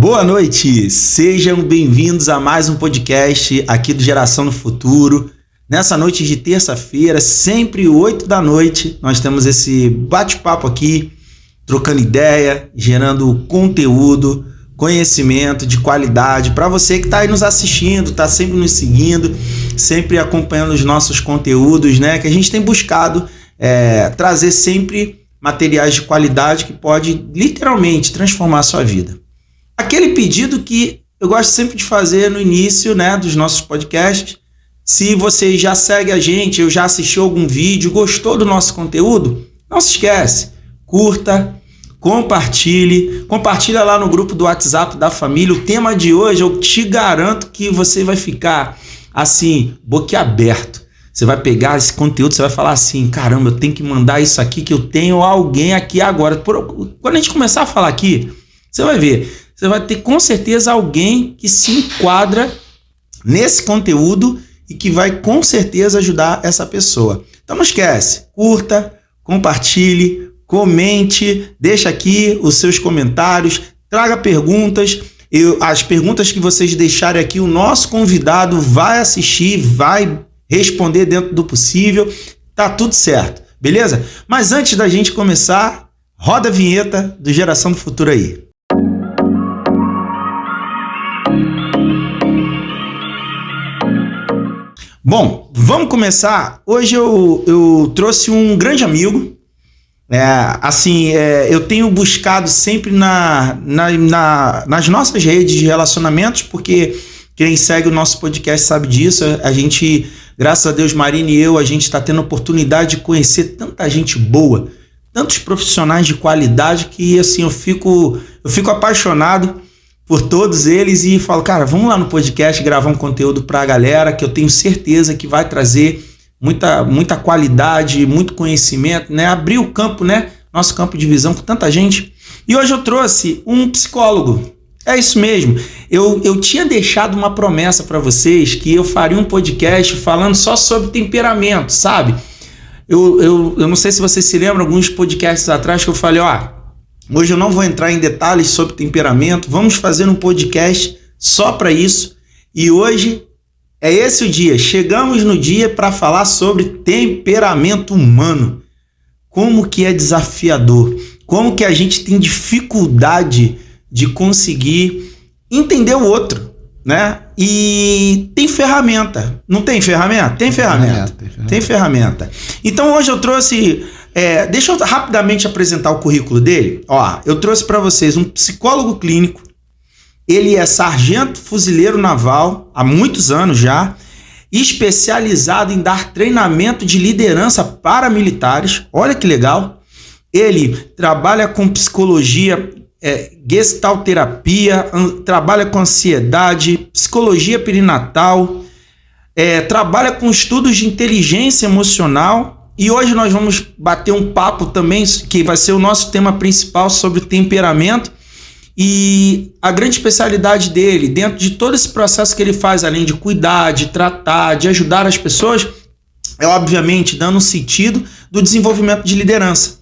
Boa noite, sejam bem-vindos a mais um podcast aqui do Geração no Futuro. Nessa noite de terça-feira, sempre 8 da noite, nós temos esse bate-papo aqui, trocando ideia, gerando conteúdo, conhecimento de qualidade para você que está aí nos assistindo, está sempre nos seguindo, sempre acompanhando os nossos conteúdos, né? Que a gente tem buscado trazer sempre materiais de qualidade que pode literalmente transformar a sua vida. Aquele pedido que eu gosto sempre de fazer no início, né, dos nossos podcasts. Se você já segue a gente, ou já assistiu algum vídeo, gostou do nosso conteúdo, não se esquece, curta, compartilha lá no grupo do WhatsApp da família. O tema de hoje, eu te garanto que você vai ficar assim, boquiaberto. Você vai pegar esse conteúdo, você vai falar assim, caramba, eu tenho que mandar isso aqui, que eu tenho alguém aqui agora. Quando a gente começar a falar aqui, você vai ver, você vai ter com certeza alguém que se enquadra nesse conteúdo e que vai com certeza ajudar essa pessoa. Então não esquece, curta, compartilhe, comente, deixa aqui os seus comentários, traga perguntas. As perguntas que vocês deixarem aqui, o nosso convidado vai assistir, vai responder dentro do possível, tá tudo certo, beleza? Mas antes da gente começar, roda a vinheta do Geração do Futuro aí. Bom, vamos começar. Hoje eu trouxe um grande amigo. Eu tenho buscado sempre nas nossas redes de relacionamentos, porque quem segue o nosso podcast sabe disso. A gente, graças a Deus, Marina e eu, a gente está tendo a oportunidade de conhecer tanta gente boa, tantos profissionais de qualidade que assim, eu fico apaixonado por todos eles e falo, cara, vamos lá no podcast gravar um conteúdo para a galera que eu tenho certeza que vai trazer muita qualidade, muito conhecimento, né? Abrir o campo, né? Nosso campo de visão com tanta gente. E hoje eu trouxe um psicólogo. É isso mesmo. Eu tinha deixado uma promessa para vocês que eu faria um podcast falando só sobre temperamento, sabe? Eu não sei se vocês se lembram, alguns podcasts atrás que eu falei, hoje eu não vou entrar em detalhes sobre temperamento, vamos fazer um podcast só para isso. E hoje é esse o dia, chegamos no dia para falar sobre temperamento humano. Como que é desafiador, como que a gente tem dificuldade de conseguir entender o outro, né? E tem ferramenta, não tem ferramenta? Tem ferramenta. Tem ferramenta. Então hoje eu trouxe... deixa eu rapidamente apresentar o currículo dele. Eu trouxe para vocês um psicólogo clínico. Ele é sargento fuzileiro naval há muitos anos já, especializado em dar treinamento de liderança para militares. Olha que legal. Ele trabalha com psicologia, gestalterapia, trabalha com ansiedade, psicologia perinatal, trabalha com estudos de inteligência emocional. E hoje nós vamos bater um papo também, que vai ser o nosso tema principal, sobre temperamento. E a grande especialidade dele, dentro de todo esse processo que ele faz, além de cuidar, de tratar, de ajudar as pessoas, é obviamente dando um sentido do desenvolvimento de liderança.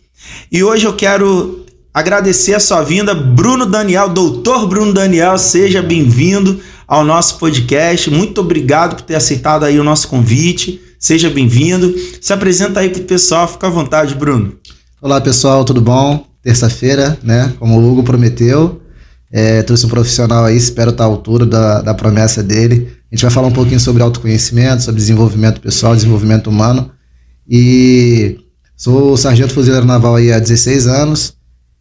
E hoje eu quero agradecer a sua vinda, Bruno Daniel, doutor Bruno Daniel, seja bem-vindo ao nosso podcast. Muito obrigado por ter aceitado aí o nosso convite. Seja bem-vindo. Se apresenta aí pro pessoal, fica à vontade, Bruno. Olá, pessoal, tudo bom? Terça-feira, né? Como o Hugo prometeu, trouxe um profissional aí, espero estar à altura da promessa dele. A gente vai falar um pouquinho sobre autoconhecimento, sobre desenvolvimento pessoal, desenvolvimento humano. E sou sargento fuzileiro naval aí há 16 anos.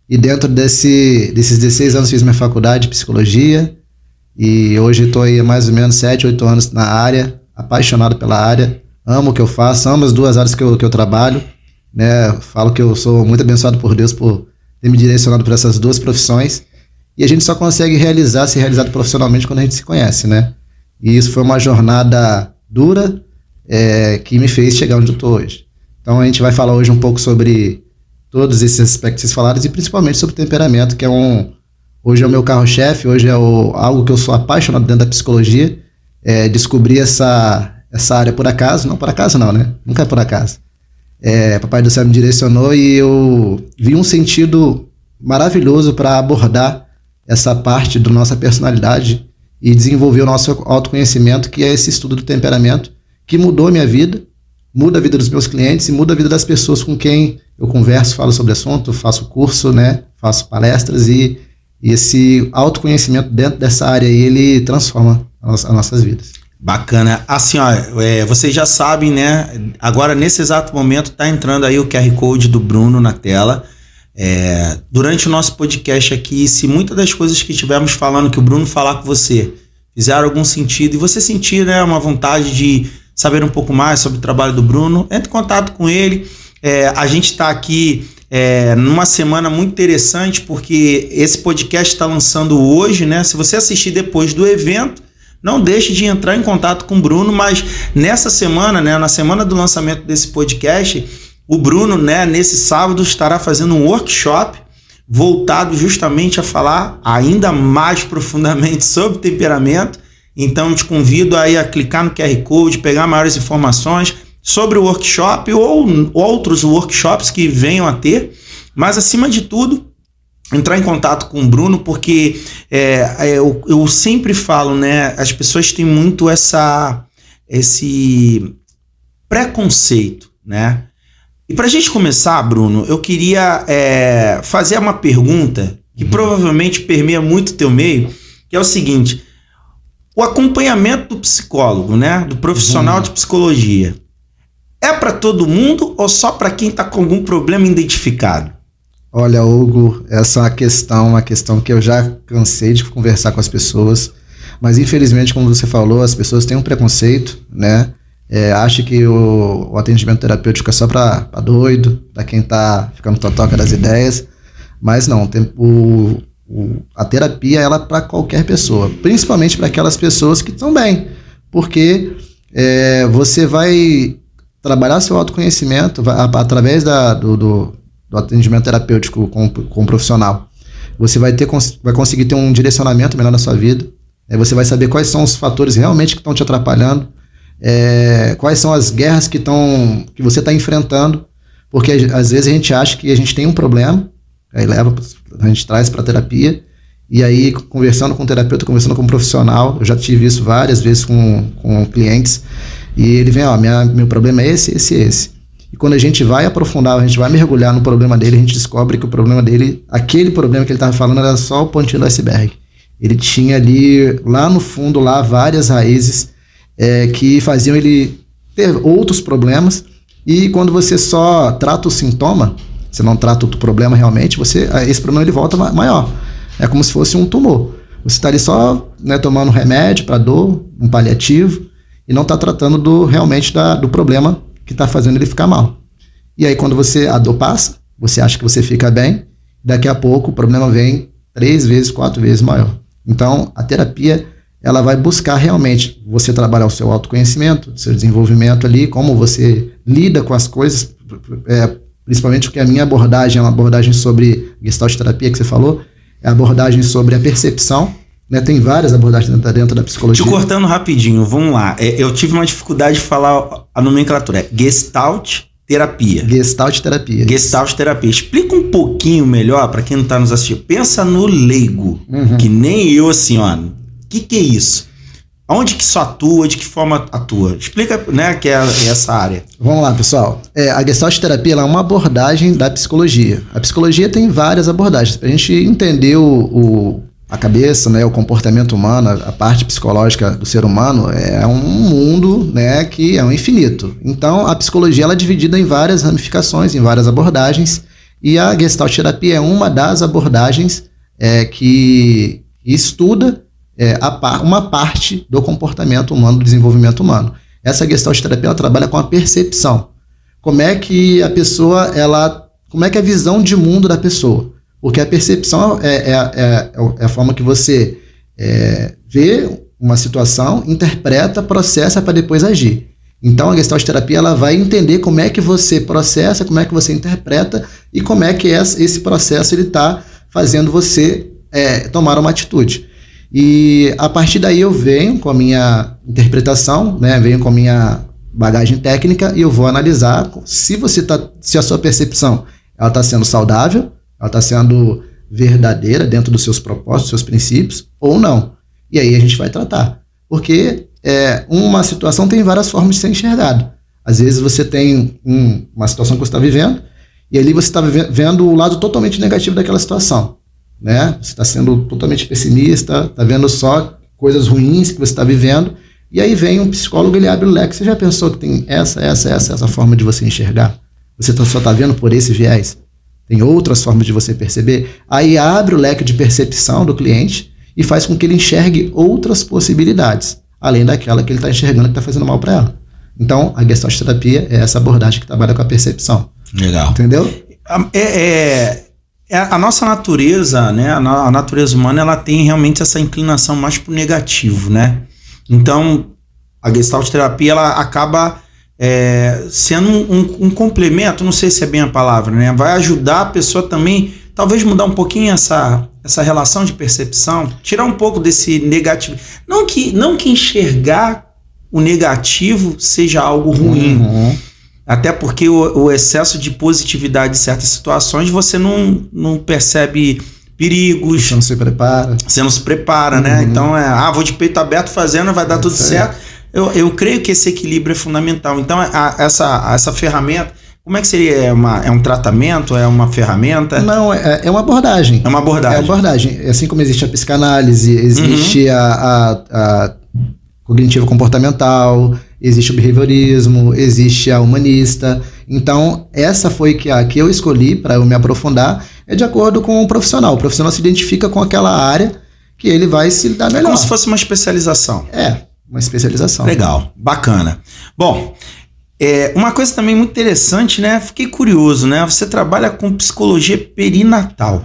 E dentro desses 16 anos fiz minha faculdade de psicologia. E hoje estou aí há mais ou menos 7, 8 anos na área, apaixonado pela área. Amo o que eu faço, amo as duas áreas que eu trabalho, né? Falo que eu sou muito abençoado por Deus por ter me direcionado para essas duas profissões. E a gente só consegue ser realizado profissionalmente quando a gente se conhece, né? E isso foi uma jornada dura que me fez chegar onde eu estou hoje. Então a gente vai falar hoje um pouco sobre todos esses aspectos que vocês falaram e principalmente sobre temperamento, que hoje é o meu carro-chefe, hoje é algo que eu sou apaixonado dentro da psicologia. Descobri essa área por acaso, não por acaso não, né? Nunca é por acaso. Papai do Céu me direcionou e eu vi um sentido maravilhoso para abordar essa parte da nossa personalidade e desenvolver o nosso autoconhecimento, que é esse estudo do temperamento, que mudou a minha vida, muda a vida dos meus clientes e muda a vida das pessoas com quem eu converso, falo sobre assunto, faço curso, né, faço palestras e esse autoconhecimento dentro dessa área aí, ele transforma as nossas vidas. Bacana. Assim, ó, vocês já sabem, né? Agora, nesse exato momento, tá entrando aí o QR Code do Bruno na tela. Durante o nosso podcast aqui, se muitas das coisas que estivermos falando, que o Bruno falar com você, fizeram algum sentido e você sentir, né, uma vontade de saber um pouco mais sobre o trabalho do Bruno, entre em contato com ele. A gente está aqui numa semana muito interessante, porque esse podcast está lançando hoje, né? Se você assistir depois do evento, não deixe de entrar em contato com o Bruno, mas nessa semana, né, na semana do lançamento desse podcast, o Bruno, né, nesse sábado, estará fazendo um workshop voltado justamente a falar ainda mais profundamente sobre temperamento. Então, te convido aí a clicar no QR Code, pegar maiores informações sobre o workshop ou outros workshops que venham a ter, mas, acima de tudo, entrar em contato com o Bruno, porque eu sempre falo, né, as pessoas têm muito esse preconceito, né? E para a gente começar, Bruno, eu queria fazer uma pergunta que provavelmente permeia muito o teu meio, que é o seguinte: o acompanhamento do psicólogo, né, do profissional de psicologia, é para todo mundo ou só para quem está com algum problema identificado? Olha, Hugo, essa é uma questão que eu já cansei de conversar com as pessoas, mas infelizmente, como você falou, as pessoas têm um preconceito, né? Acha que o atendimento terapêutico é só para doido, para quem tá ficando totoca das ideias, mas não, a terapia ela é para qualquer pessoa, principalmente para aquelas pessoas que estão bem, porque você vai trabalhar seu autoconhecimento através do atendimento terapêutico com um profissional. Você vai conseguir ter um direcionamento melhor na sua vida, você vai saber quais são os fatores realmente que estão te atrapalhando, quais são as guerras que você está enfrentando, porque às vezes a gente acha que a gente tem um problema, aí a gente traz para a terapia, e aí conversando com o terapeuta, conversando com um profissional, eu já tive isso várias vezes com clientes, e ele vem, meu problema é esse. E quando a gente vai aprofundar, a gente vai mergulhar no problema dele, a gente descobre que o problema dele, aquele problema que ele estava falando, era só o pontinho do iceberg. Ele tinha ali, lá no fundo, várias raízes que faziam ele ter outros problemas, e quando você só trata o sintoma, você não trata o problema realmente, esse problema ele volta maior. É como se fosse um tumor. Você está ali só, né, tomando remédio para dor, um paliativo, e não está tratando realmente do problema que está fazendo ele ficar mal. E aí quando a dor passa, você acha que você fica bem, daqui a pouco o problema vem 3 vezes, 4 vezes maior. Então a terapia ela vai buscar realmente você trabalhar o seu autoconhecimento, seu desenvolvimento ali, como você lida com as coisas, principalmente porque a minha abordagem é uma abordagem sobre Gestalt terapia que você falou, é a abordagem sobre a percepção, né? Tem várias abordagens dentro da psicologia. Te cortando rapidinho, vamos lá. Eu tive uma dificuldade de falar a nomenclatura. Gestalt terapia. Gestalt terapia. Gestalt terapia. Explica um pouquinho melhor para quem não está nos assistindo. Pensa no leigo, que nem eu, assim, ó. O que é isso? Onde que isso atua? De que forma atua? Explica, né, que é essa área. Vamos lá, pessoal. A Gestalt terapia ela é uma abordagem da psicologia. A psicologia tem várias abordagens. Para a gente entender a cabeça, né, o comportamento humano, a parte psicológica do ser humano, é um mundo, né, que é um infinito. Então, a psicologia ela é dividida em várias ramificações, em várias abordagens, e a Gestalt terapia é uma das abordagens que estuda uma parte do comportamento humano, do desenvolvimento humano. Essa Gestalt terapia ela trabalha com a percepção. Como é que a pessoa, como é que é a visão de mundo da pessoa? Porque a percepção é a forma que você vê uma situação, interpreta, processa para depois agir. Então a Gestalt terapia ela vai entender como é que você processa, como é que você interpreta e como é que esse processo está fazendo você tomar uma atitude. E a partir daí eu venho com a minha interpretação, né, venho com a minha bagagem técnica e eu vou analisar se a sua percepção está sendo saudável, ela está sendo verdadeira dentro dos seus propósitos, dos seus princípios, ou não. E aí a gente vai tratar. Porque uma situação tem várias formas de ser enxergada. Às vezes você tem uma situação que você está vivendo, e ali você está vendo o lado totalmente negativo daquela situação, né? Você está sendo totalmente pessimista, está vendo só coisas ruins que você está vivendo, e aí vem um psicólogo, ele abre o leque. Você já pensou que tem essa forma de você enxergar? Você só está vendo por esse viés? Tem outras formas de você perceber? Aí abre o leque de percepção do cliente e faz com que ele enxergue outras possibilidades, além daquela que ele está enxergando que está fazendo mal para ela. Então, a Gestalt terapia é essa abordagem que trabalha com a percepção. Legal. Entendeu? A nossa natureza, né? A natureza humana, ela tem realmente essa inclinação mais pro negativo, né? Então, a Gestalt terapia, ela acaba sendo um complemento, não sei se é bem a palavra, né? Vai ajudar a pessoa também, talvez mudar um pouquinho essa relação de percepção, tirar um pouco desse negativo. Não que enxergar o negativo seja algo ruim. Uhum. Até porque o excesso de positividade em certas situações, você não percebe perigos. Você não se prepara. Você não se prepara, né? Então, vou de peito aberto fazendo, vai dar tudo certo. Eu creio que esse equilíbrio é fundamental. Então, essa ferramenta, como é que seria? É um tratamento? É uma ferramenta? Não, é uma abordagem. É uma abordagem. É uma abordagem. Assim como existe a psicanálise, existe a cognitivo comportamental, existe o behaviorismo, existe a humanista. Então, essa foi a que eu escolhi para eu me aprofundar, é de acordo com o profissional. O profissional se identifica com aquela área que ele vai se dar melhor. É como se fosse uma especialização. Uma especialização. Legal, bacana. Bom, uma coisa também muito interessante, né? Fiquei curioso, né? Você trabalha com psicologia perinatal.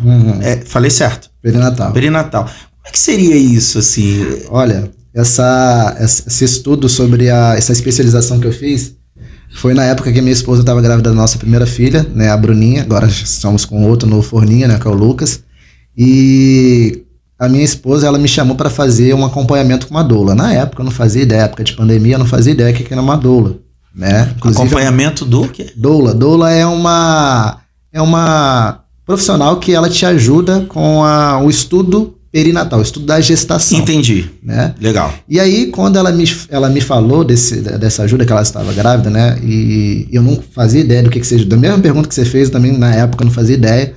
Falei certo? Perinatal. Como é que seria isso, assim? Olha, esse estudo sobre essa especialização que eu fiz foi na época que minha esposa estava grávida da nossa primeira filha, né, a Bruninha. Agora estamos com outro no forninho, né, que é o Lucas. E a minha esposa, ela me chamou para fazer um acompanhamento com uma doula. Na época eu não fazia ideia, época de pandemia, eu não fazia ideia que era uma doula, né? Inclusive, acompanhamento do quê? Doula é uma profissional que ela te ajuda com o estudo perinatal, o estudo da gestação. Entendi. Né? Legal. E aí, quando ela me falou dessa ajuda, que ela estava grávida, né? E eu não fazia ideia do que seja. Da mesma pergunta que você fez, eu também na época eu não fazia ideia.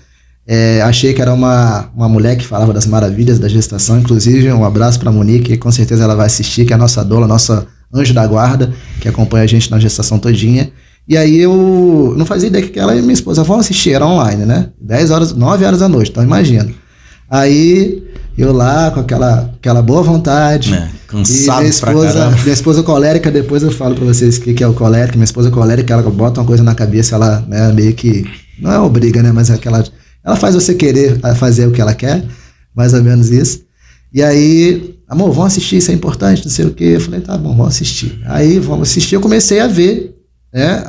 Achei que era uma mulher que falava das maravilhas da gestação. Inclusive, um abraço para a Monique, que com certeza ela vai assistir, que é a nossa doula, nossa anjo da guarda, que acompanha a gente na gestação todinha. E aí eu não fazia ideia que ela e minha esposa vão assistir, era online, né? 9 horas da noite, então imagina. Aí eu lá com aquela boa vontade. Cansado pra caramba. Minha esposa colérica, depois eu falo pra vocês o que é o colérica. Minha esposa colérica, ela bota uma coisa na cabeça, ela, né, meio que, não é obriga, né, mas ela faz você querer fazer o que ela quer, mais ou menos isso. E aí, amor, vamos assistir, isso é importante, não sei o quê. Eu falei, tá bom, vamos assistir. Aí, vamos assistir, eu comecei a ver, né,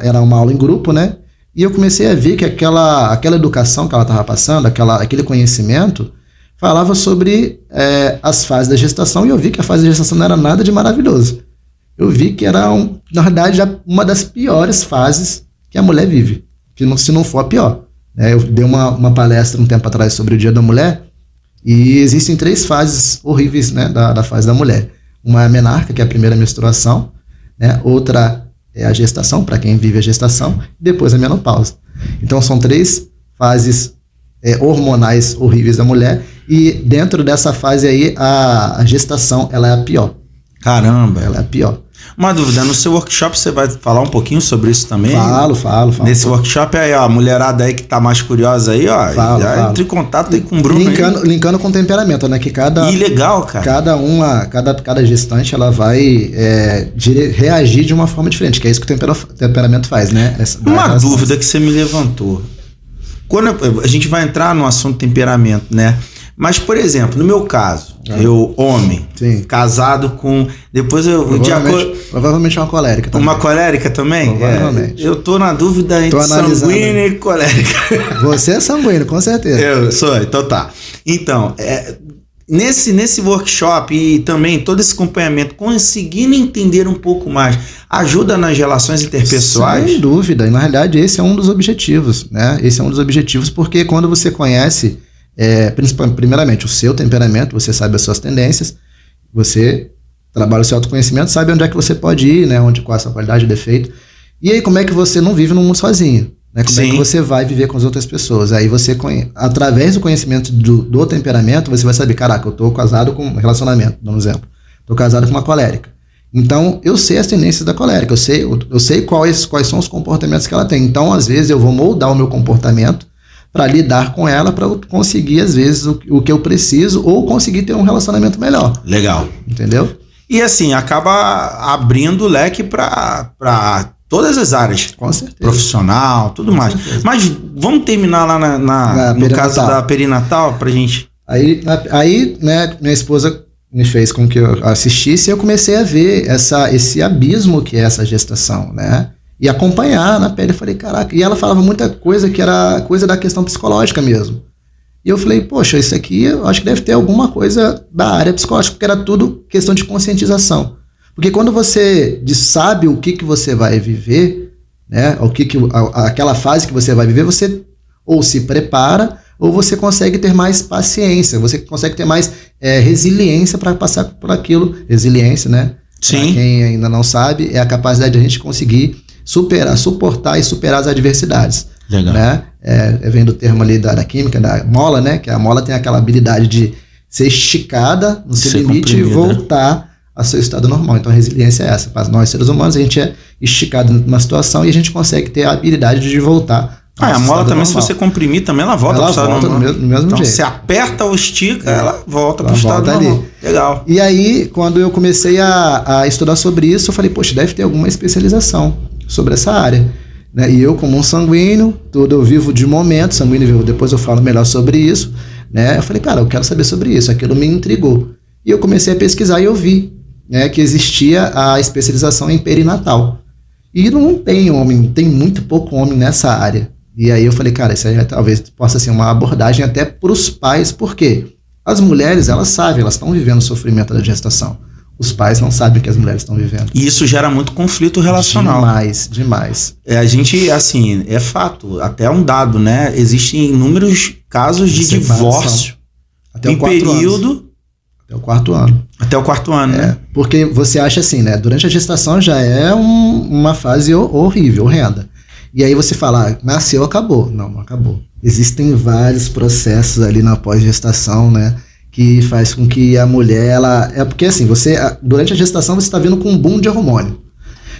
era uma aula em grupo, né, e eu comecei a ver que aquela educação que ela estava passando, aquele conhecimento, falava sobre as fases da gestação, e eu vi que a fase da gestação não era nada de maravilhoso. Eu vi que era, na verdade, uma das piores fases que a mulher vive, se não for a pior. Eu dei uma palestra um tempo atrás sobre o Dia da Mulher, e existem 3 fases horríveis, né, da fase da mulher. Uma é a menarca, que é a primeira menstruação, né, outra é a gestação, para quem vive a gestação, e depois a menopausa. Então são 3 fases hormonais horríveis da mulher, e dentro dessa fase aí, a gestação, ela é a pior. Caramba! Ela é a pior. Uma dúvida, no seu workshop você vai falar um pouquinho sobre isso também? Falo. Nesse workshop aí, ó, a mulherada aí que tá mais curiosa aí, ó, falo. entre em contato aí com o Bruno. Linkando com o temperamento, né, que E legal, cara. Cada gestante, ela vai reagir de uma forma diferente, que é isso que o temperamento faz, né? Uma dúvida que você me levantou. Quando a gente vai entrar no assunto temperamento, né? Mas, por exemplo, no meu caso, eu, homem, sim, casado com... Depois eu... Provavelmente uma colérica também. Uma colérica também? Provavelmente. Eu tô na dúvida entre sanguínea e colérica. Você é sanguíneo, com certeza. Eu sou, então tá. Então, nesse workshop e também todo esse acompanhamento, conseguindo entender um pouco mais, ajuda nas relações interpessoais? Sem dúvida. E, na realidade, esse é um dos objetivos, né? Esse é um dos objetivos, porque quando você conhece primeiramente, o seu temperamento, você sabe as suas tendências, você trabalha o seu autoconhecimento, sabe onde é que você pode ir, né? Qual é a sua qualidade, defeito. E aí, como é que você não vive no mundo sozinho? Né? Como é que você vai viver com as outras pessoas? Aí você, através do conhecimento do temperamento, você vai saber, caraca, eu tô casado com um relacionamento, dando um exemplo. Tô casado com uma colérica. Então, eu sei as tendências da colérica, eu sei quais são os comportamentos que ela tem. Então, às vezes, eu vou moldar o meu comportamento para lidar com ela, para eu conseguir, às vezes, o que eu preciso ou conseguir ter um relacionamento melhor. Legal. Entendeu? E assim, acaba abrindo o leque para todas as áreas. Com certeza. Profissional, tudo Com mais. certeza. Mas vamos terminar lá no caso da perinatal pra gente. Aí, né, minha esposa me fez com que eu assistisse e eu comecei a ver esse abismo que é essa gestação, né? E acompanhar na pele. Eu falei, caraca. E ela falava muita coisa que era coisa da questão psicológica mesmo. E eu falei, poxa, isso aqui eu acho que deve ter alguma coisa da área psicológica, porque era tudo questão de conscientização. Porque quando você sabe o que você vai viver, né, aquela fase que você vai viver, você ou se prepara ou você consegue ter mais paciência, você consegue ter mais resiliência para passar por aquilo. Resiliência, né? Sim. Pra quem ainda não sabe, é a capacidade de a gente conseguir suportar e superar as adversidades. Legal. Né? Vem do termo ali da química, da mola, né? Que a mola tem aquela habilidade de ser esticada no seu limite e voltar ao seu estado normal. Então a resiliência é essa. Para nós seres humanos, a gente é esticado numa situação e a gente consegue ter a habilidade de voltar. A mola também, se você comprimir, também ela volta para o estado normal. No mesmo então, jeito. se aperta ou estica, ela volta para o estado normal. Ali. Legal. E aí, quando eu comecei a estudar sobre isso, eu falei, poxa, deve ter alguma especialização sobre essa área. Né? E eu, como um sanguíneo, eu vivo de momento, sanguíneo vivo, depois eu falo melhor sobre isso. Né? Eu falei, cara, eu quero saber sobre isso. Aquilo me intrigou. E eu comecei a pesquisar e eu vi, né, que existia a especialização em perinatal. E não tem homem, tem muito pouco homem nessa área. E aí eu falei, cara, isso aí talvez possa ser uma abordagem até para os pais, porque as mulheres, elas sabem, elas estão vivendo o sofrimento da gestação. Os pais não sabem o que as mulheres estão vivendo. E isso gera muito conflito relacional. Demais. A gente, assim, é fato, até um dado, né? Existem inúmeros casos de divórcio até em período... Até o quarto ano. Até o quarto ano, né? Porque você acha assim, né? Durante a gestação já é uma fase horrível, horrenda. E aí você fala, nasceu, acabou. Não acabou. Existem vários processos ali na pós-gestação, né? Que faz com que a mulher, porque assim, durante a gestação você está vindo com um boom de hormônio.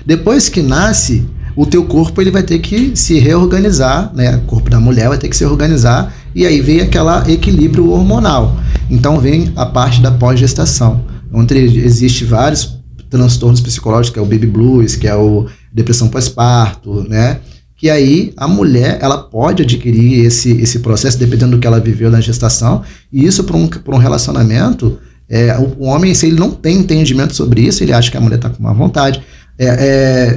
Depois que nasce, o teu corpo ele vai ter que se reorganizar, né? O corpo da mulher vai ter que se organizar e aí vem aquele equilíbrio hormonal. Então vem a parte da pós-gestação, onde existe vários transtornos psicológicos, que é o baby blues, que é a depressão pós-parto, né? Que aí a mulher ela pode adquirir esse processo dependendo do que ela viveu na gestação, e isso para um relacionamento, o homem, se ele não tem entendimento sobre isso, ele acha que a mulher está com má vontade,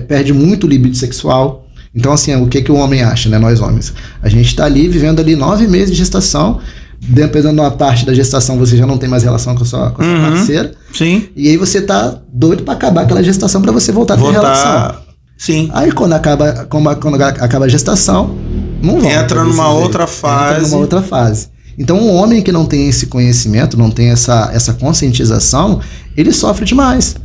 perde muito o libido sexual. Então assim, o que o homem acha, né, nós homens? A gente está ali vivendo ali 9 meses de gestação, dependendo da parte da gestação você já não tem mais relação com a sua parceira. Sim. E aí você tá doido para acabar aquela gestação para você voltar a ter relação. Sim. Aí quando acaba a gestação, não volta. Entra numa outra fase. Então um homem que não tem esse conhecimento, não tem essa conscientização, ele sofre demais.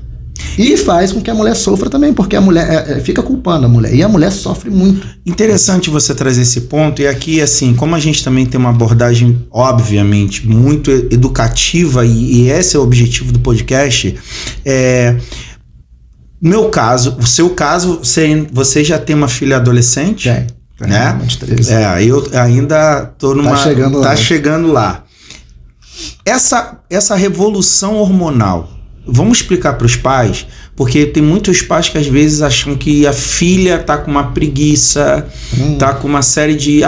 E faz com que a mulher sofra também, porque a mulher fica culpando a mulher. E a mulher sofre muito. Interessante você trazer esse ponto. E aqui, assim, como a gente também tem uma abordagem, obviamente, muito educativa, e esse é o objetivo do podcast, meu caso, o seu caso, você já tem uma filha adolescente? Tem, né? 23. Eu ainda tô numa... Tá chegando lá. Essa revolução hormonal, vamos explicar para os pais, porque tem muitos pais que às vezes acham que a filha tá com uma preguiça, tá com uma série de...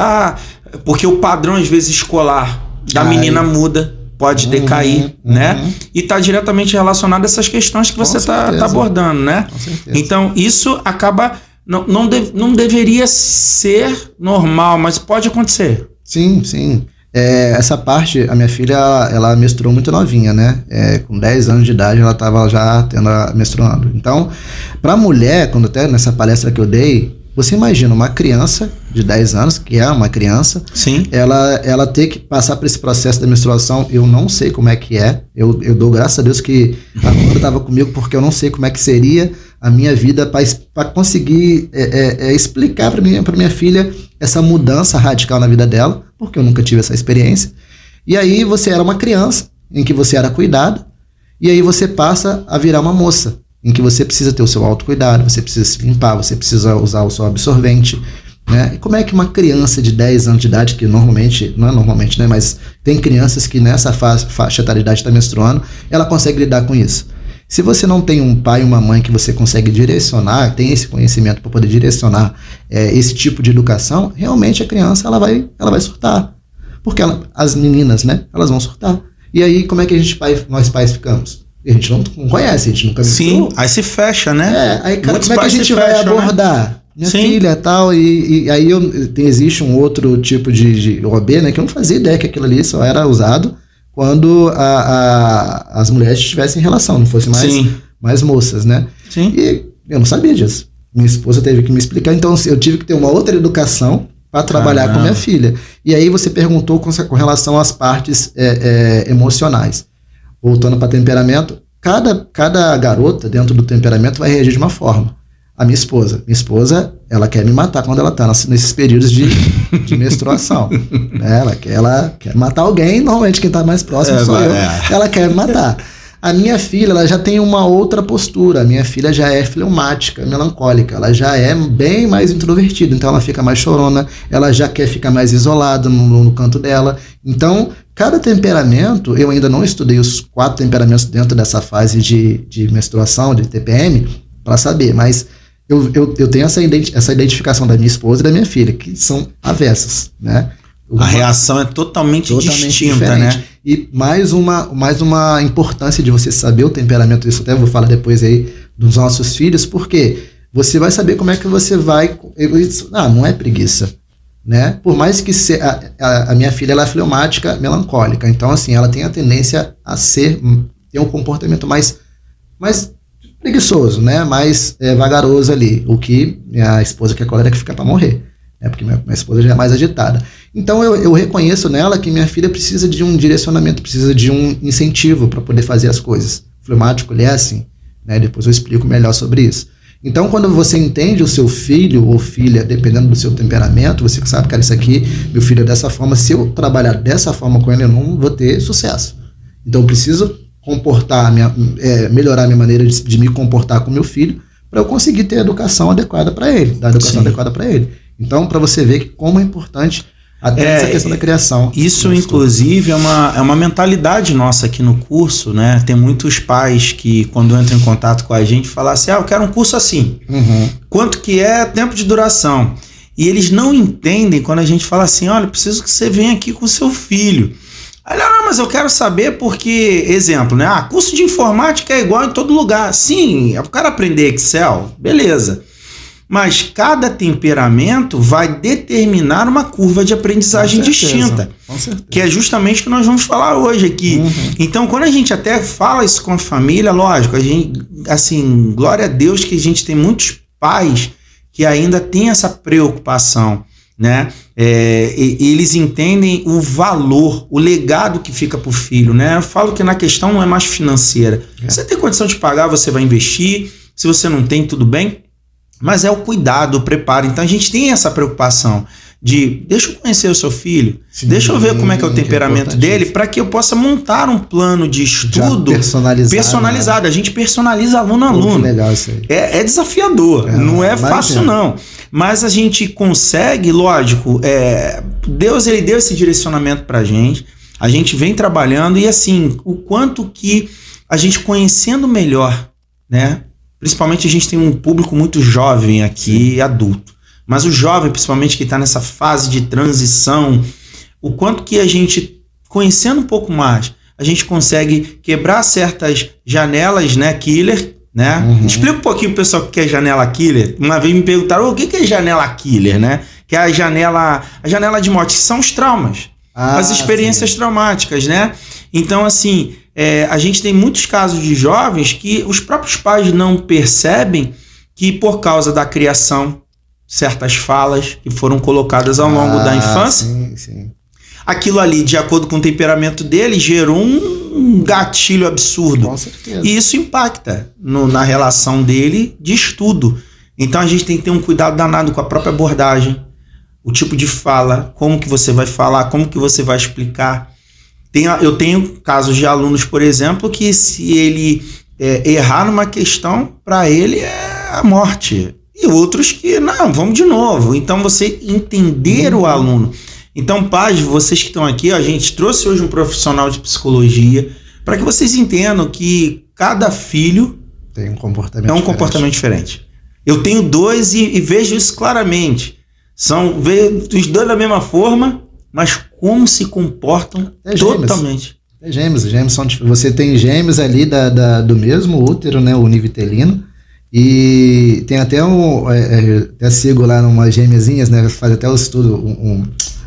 porque o padrão às vezes escolar da menina muda, pode decair, né? E tá diretamente relacionado a essas questões que você tá abordando, né? Com certeza. Então isso acaba... Não deveria ser normal, mas pode acontecer. Sim. Essa parte, a minha filha, ela menstruou muito novinha, né? Com 10 anos de idade, ela estava já menstruando. Então, para a mulher, quando até nessa palestra que eu dei, Você imagina uma criança de 10 anos, que é uma criança, Sim. ela ter que passar por esse processo da menstruação, eu não sei como é que é. Eu dou graças a Deus que a Amanda estava comigo, porque eu não sei como é que seria a minha vida para conseguir explicar para minha filha essa mudança radical na vida dela, porque eu nunca tive essa experiência. E aí você era uma criança, em que você era cuidado, e aí você passa a virar uma moça, em que você precisa ter o seu autocuidado, você precisa se limpar, você precisa usar o seu absorvente, né? E como é que uma criança de 10 anos de idade, que normalmente, não é normalmente, né, mas tem crianças que nessa faixa etária de idade está menstruando, ela consegue lidar com isso? Se você não tem um pai e uma mãe que você consegue direcionar, tem esse conhecimento para poder direcionar esse tipo de educação, realmente a criança ela vai surtar. Porque as meninas, né, elas vão surtar. E aí, como é que nós pais ficamos? A gente não conhece, a gente nunca menstruou. Sim, aí se fecha, né? Aí, cara, como é que a gente vai abordar? Né? Minha filha e tal, e aí existe um outro tipo de OB, né, que eu não fazia ideia que aquilo ali só era usado quando as mulheres tivessem relação, não fossem mais moças, né? Sim. E eu não sabia disso. Minha esposa teve que me explicar, então eu tive que ter uma outra educação para trabalhar com minha filha. E aí você perguntou com relação às partes emocionais. Voltando para temperamento, cada garota dentro do temperamento vai reagir de uma forma. A minha esposa, ela quer me matar quando ela está nesses períodos de menstruação. Ela quer matar alguém, normalmente quem está mais próximo sou eu. Ela quer me matar. A minha filha, ela já tem uma outra postura. A minha filha já é fleumática, melancólica. Ela já é bem mais introvertida, então ela fica mais chorona. Ela já quer ficar mais isolada no canto dela. Então, cada temperamento, eu ainda não estudei os 4 temperamentos dentro dessa fase de menstruação, de TPM, para saber, mas eu tenho essa identificação da minha esposa e da minha filha, que são avessas, né? A reação é totalmente distinta, diferente. né? E mais uma importância de você saber o temperamento, isso até vou falar depois aí dos nossos filhos, porque você vai saber como é que você vai... não é preguiça, né? Por mais que a minha filha ela é fleumática, melancólica, então assim, ela tem a tendência a ter um comportamento mais preguiçoso, né? Mais vagaroso ali, o que minha esposa que é colérica fica para morrer. Porque minha esposa já é mais agitada. Então eu reconheço nela que minha filha precisa de um direcionamento, precisa de um incentivo para poder fazer as coisas. O fleumático, ele é assim, né? Depois eu explico melhor sobre isso. Então, quando você entende o seu filho ou filha, dependendo do seu temperamento, você sabe, cara, isso aqui, meu filho é dessa forma, se eu trabalhar dessa forma com ele, eu não vou ter sucesso. Então, eu preciso melhorar a minha maneira de me comportar com meu filho para eu conseguir ter a educação adequada para ele, dar a educação adequada para ele. Então, para você ver como é importante até essa questão da criação. Isso, inclusive, é uma mentalidade nossa aqui no curso, né? Tem muitos pais que, quando entram em contato com a gente, falam assim, eu quero um curso assim. Uhum. Quanto que é tempo de duração? E eles não entendem quando a gente fala assim, olha, preciso que você venha aqui com o seu filho. Aí, não, mas eu quero saber porque, exemplo, né? Curso de informática é igual em todo lugar. Sim, o cara aprender Excel, beleza. Mas cada temperamento vai determinar uma curva de aprendizagem distinta, que é justamente o que nós vamos falar hoje aqui. Uhum. Então, quando a gente até fala isso com a família, lógico, a gente, assim, glória a Deus que a gente tem muitos pais que ainda têm essa preocupação, né? Eles entendem o valor, o legado que fica para o filho, né? Eu falo que na questão não é mais financeira. Você tem condição de pagar, você vai investir. Se você não tem, tudo bem. Mas é o cuidado, o preparo. Então a gente tem essa preocupação de deixa eu conhecer o seu filho, deixa eu ver como é que é o temperamento dele, para que eu possa montar um plano de estudo personalizado. Né? A gente personaliza aluno a aluno. Legal isso aí. É desafiador, não é fácil não. Mas a gente consegue, lógico, Deus ele deu esse direcionamento pra gente, a gente vem trabalhando e assim, o quanto que a gente conhecendo melhor, né? Principalmente a gente tem um público muito jovem aqui, adulto. Mas o jovem, principalmente que está nessa fase de transição, o quanto que a gente, conhecendo um pouco mais, a gente consegue quebrar certas janelas, né, killer, né? Uhum. Explica um pouquinho pro pessoal o que é janela killer. Uma vez me perguntaram, o que é janela killer, né? Que é a janela de morte, que são os traumas, as experiências traumáticas, né? Então, assim... a gente tem muitos casos de jovens que os próprios pais não percebem que por causa da criação, certas falas que foram colocadas ao longo da infância. Sim. Aquilo ali, de acordo com o temperamento dele, gerou um gatilho absurdo. Com certeza. E isso impacta na relação dele de estudo. Então a gente tem que ter um cuidado danado com a própria abordagem, o tipo de fala, como que você vai falar, como que você vai explicar. Eu tenho casos de alunos, por exemplo, que se ele errar numa questão, para ele é a morte. E outros que, não, vamos de novo. Então você entender o aluno. Então, pais, vocês que estão aqui, a gente trouxe hoje um profissional de psicologia para que vocês entendam que cada filho tem um comportamento comportamento diferente. Eu tenho 2 e vejo isso claramente. São os 2 da mesma forma, mas como se comportam totalmente. Gêmeos são, você tem gêmeos ali do mesmo útero, né, o univitelino, e tem até até sigo lá umas gêmeazinhas, né, faz até o estudo,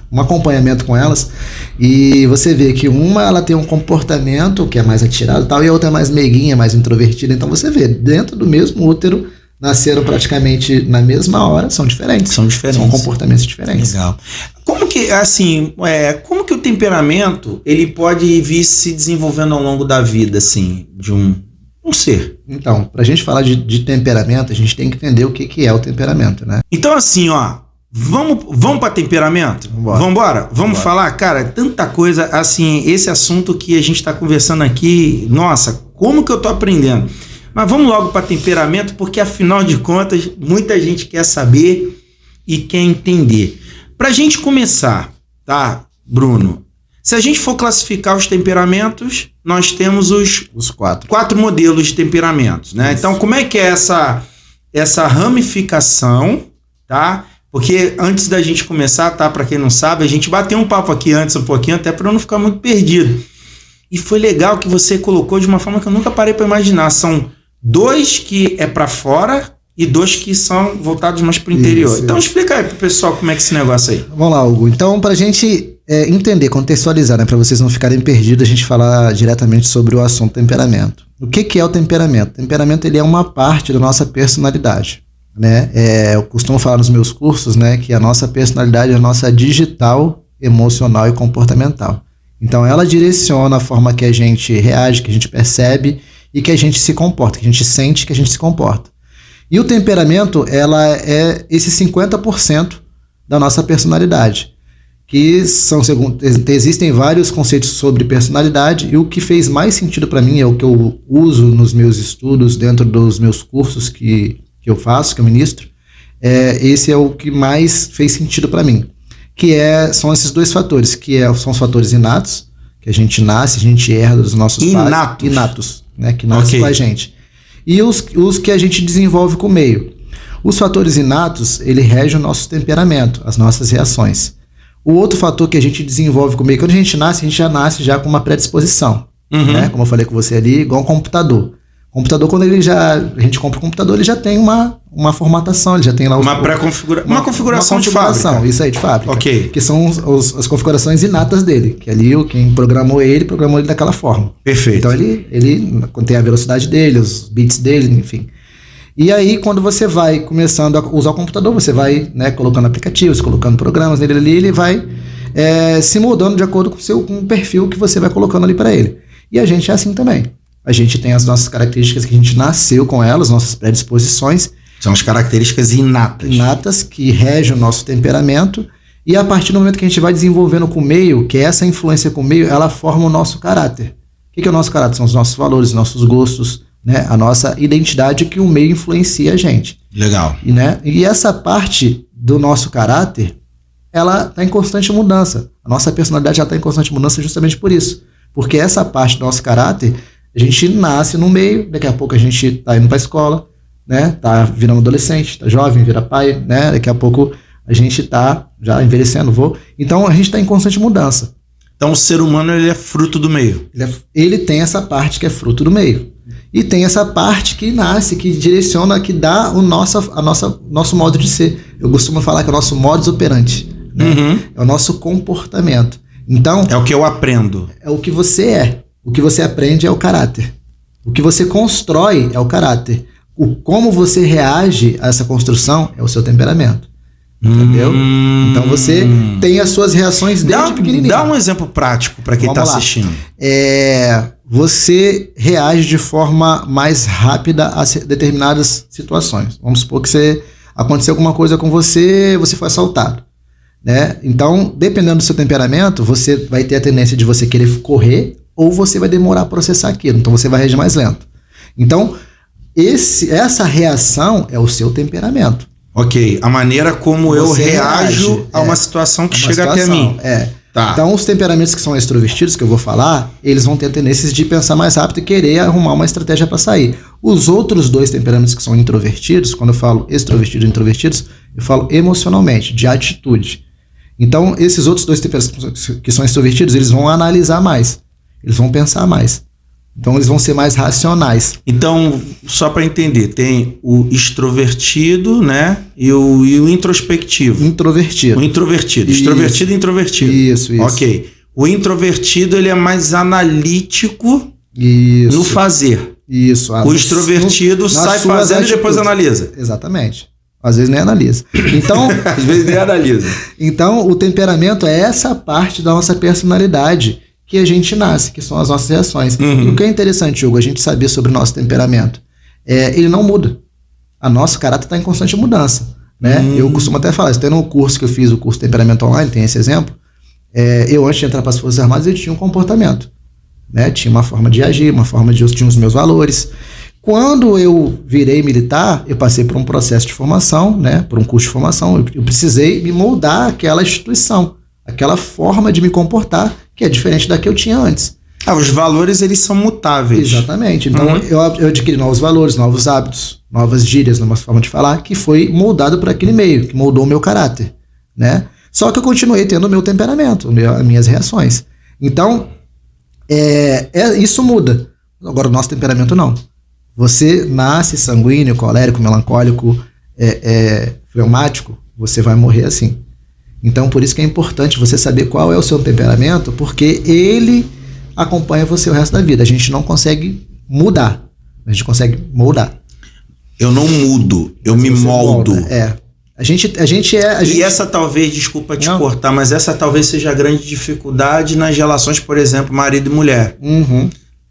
um acompanhamento com elas, e você vê que uma ela tem um comportamento que é mais atirado e tal, e a outra é mais meiguinha, mais introvertida. Então você vê, dentro do mesmo útero, nasceram praticamente na mesma hora, são diferentes. São comportamentos diferentes. Legal. Como que o temperamento ele pode vir se desenvolvendo ao longo da vida, assim, de um ser? Então, pra gente falar de temperamento, a gente tem que entender o que é o temperamento, né? Então, assim, vamos para temperamento? Vamos falar, cara, tanta coisa, assim, esse assunto que a gente tá conversando aqui, nossa, como que eu tô aprendendo? Mas vamos logo para temperamento, porque afinal de contas, muita gente quer saber e quer entender. Pra gente começar, tá, Bruno? Se a gente for classificar os temperamentos, nós temos os 4 modelos de temperamentos, né? Isso. Então, como é que é essa ramificação, tá? Porque antes da gente começar, tá? Para quem não sabe, a gente bateu um papo aqui antes um pouquinho, até para eu não ficar muito perdido. E foi legal que você colocou de uma forma que eu nunca parei para imaginar. São 2 que é para fora e 2 que são voltados mais para o interior. Isso, então explica aí pro pessoal como é que é esse negócio aí. Vamos lá, Hugo. Então, pra gente entender, contextualizar, né, para vocês não ficarem perdidos, a gente falar diretamente sobre o assunto temperamento. O que é o temperamento? O temperamento ele é uma parte da nossa personalidade, né? Eu costumo falar nos meus cursos, né, que a nossa personalidade é a nossa digital, emocional e comportamental. Então ela direciona a forma que a gente reage, que a gente percebe e que a gente se comporta, que a gente sente, que a gente se comporta. E o temperamento, ela é esse 50% da nossa personalidade, que existem vários conceitos sobre personalidade, e o que fez mais sentido para mim é o que eu uso nos meus estudos, dentro dos meus cursos que eu faço, que eu ministro. Esse é o que mais fez sentido para mim, que são esses 2 fatores, são os fatores inatos, que a gente nasce, a gente herda dos nossos pais. Inatos, né, que nascem com a gente. E os que a gente desenvolve com o meio. Os fatores inatos, ele rege o nosso temperamento, as nossas reações. O outro fator que a gente desenvolve com o meio, quando a gente já nasce já com uma predisposição. Né? Como eu falei com você ali, igual um computador. O computador, quando a gente compra o computador, ele já tem uma formatação, ele já tem lá uma configuração de fábrica. Isso aí, de fábrica. Ok. Que são as configurações inatas dele, que ali quem programou ele daquela forma. Perfeito. Então ele tem a velocidade dele, os bits dele, enfim. E aí, quando você vai começando a usar o computador, você vai, né, colocando aplicativos, colocando programas nele ali, ele vai se moldando de acordo com o perfil que você vai colocando ali para ele. E a gente é assim também. A gente tem as nossas características que a gente nasceu com elas, nossas predisposições. São as características inatas. Inatas, que regem o nosso temperamento. E a partir do momento que a gente vai desenvolvendo com o meio, que essa influência com o meio, ela forma o nosso caráter. O que é o nosso caráter? São os nossos valores, nossos gostos, né? A nossa identidade que o meio influencia a gente. Legal. E essa parte do nosso caráter, ela está em constante mudança. A nossa personalidade já está em constante mudança justamente por isso. Porque essa parte do nosso caráter, a gente nasce no meio, daqui a pouco a gente está indo para a escola, né? Tá virando adolescente, está jovem, vira pai, né? Daqui a pouco a gente está já envelhecendo, Então a gente está em constante mudança. Então o ser humano ele é fruto do meio. Ele tem essa parte que é fruto do meio. E tem essa parte que nasce, que direciona, que dá nosso modo de ser. Eu costumo falar que é o nosso modus operandi, né? É o nosso comportamento. Então, é o que eu aprendo. É o que você é. O que você aprende é o caráter. O que você constrói é o caráter. Como você reage a essa construção é o seu temperamento. Entendeu? Então você tem as suas reações desde pequenininho. Dá um exemplo prático para quem está assistindo. Você reage de forma mais rápida a determinadas situações. Vamos supor que aconteceu alguma coisa com você, você foi assaltado, né? Então, dependendo do seu temperamento, você vai ter a tendência de você querer correr ou você vai demorar a processar aquilo. Então, você vai reagir mais lento. Então, essa reação é o seu temperamento. Ok, a maneira como eu reajo a uma situação que chega até mim. Tá. Então, os temperamentos que são extrovertidos, que eu vou falar, eles vão ter tendências de pensar mais rápido e querer arrumar uma estratégia para sair. Os outros dois temperamentos que são introvertidos, quando eu falo extrovertidos e introvertidos, eu falo emocionalmente, de atitude. Então, esses outros dois temperamentos que são extrovertidos, eles vão analisar mais, eles vão pensar mais. Então, eles vão ser mais racionais. Então, só para entender, tem o extrovertido, né? E o introspectivo. Introvertido. O introvertido. Isso. Extrovertido e introvertido. Isso. Ok. O introvertido, ele é mais analítico no fazer. Isso. O extrovertido sai fazendo e depois analisa. Exatamente. Às vezes nem analisa. Então, às vezes nem analisa. Então, o temperamento é essa parte da nossa personalidade que a gente nasce, que são as nossas reações. E o que é interessante, Hugo, a gente saber sobre o nosso temperamento, ele não muda. O nosso caráter está em constante mudança, né? Eu costumo até falar, tem no curso que eu fiz, o curso Temperamento Online, tem esse exemplo, eu antes de entrar para as Forças Armadas, eu tinha um comportamento, né? Tinha uma forma de agir, eu tinha os meus valores. Quando eu virei militar, eu passei por um processo de formação, né? Por um curso de formação, eu precisei me moldar àquela instituição, aquela forma de me comportar, que é diferente da que eu tinha antes. Os valores, eles são mutáveis. Exatamente. Então, eu adquiri novos valores, novos hábitos, novas gírias, nova forma de falar, que foi moldado por aquele meio, que moldou o meu caráter, né? Só que eu continuei tendo o meu temperamento, as minhas reações. Então, isso muda. Agora, o nosso temperamento não. Você nasce sanguíneo, colérico, melancólico, fleumático, você vai morrer assim. Então, por isso que é importante você saber qual é o seu temperamento, porque ele acompanha você o resto da vida. A gente não consegue mudar, a gente consegue moldar. Eu não mudo, eu me moldo. E essa talvez, desculpa te cortar, mas essa talvez seja a grande dificuldade nas relações, por exemplo, marido e mulher.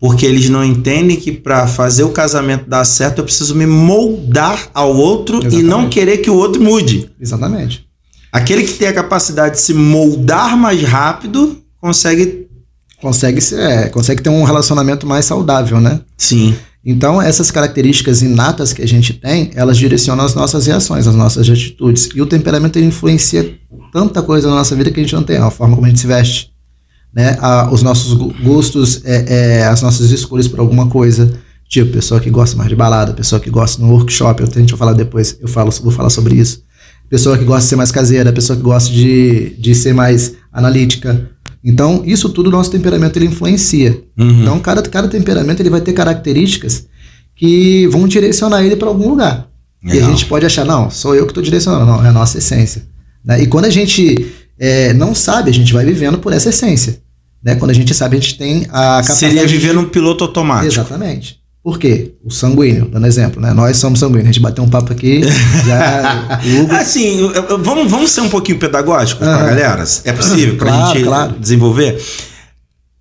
Porque eles não entendem que para fazer o casamento dar certo, eu preciso me moldar ao outro. Exatamente. E não querer que o outro mude. Exatamente. Aquele que tem a capacidade de se moldar mais rápido consegue ter um relacionamento mais saudável, né? Sim. Então, essas características inatas que a gente tem, elas direcionam as nossas reações, as nossas atitudes. E o temperamento, ele influencia tanta coisa na nossa vida que a gente não tem. A forma como a gente se veste, né? Os nossos gostos, as nossas escolhas por alguma coisa. Tipo, pessoa que gosta mais de balada, pessoa que gosta no workshop, a gente vai falar depois, vou falar sobre isso. Pessoa que gosta de ser mais caseira, pessoa que gosta de ser mais analítica. Então, isso tudo, o nosso temperamento, ele influencia. Então, cada temperamento, ele vai ter características que vão direcionar ele para algum lugar. Legal. E a gente pode achar, não, sou eu que estou direcionando. Não, é a nossa essência, né? E quando a gente não sabe, a gente vai vivendo por essa essência, né? Quando a gente sabe, a gente tem a capacidade... Seria viver num piloto automático. Exatamente. Por quê? O sanguíneo, dando exemplo, né? Nós somos sanguíneos. A gente bateu um papo aqui, já... Assim, vamos ser um pouquinho pedagógicos pra galera? É possível pra gente desenvolver?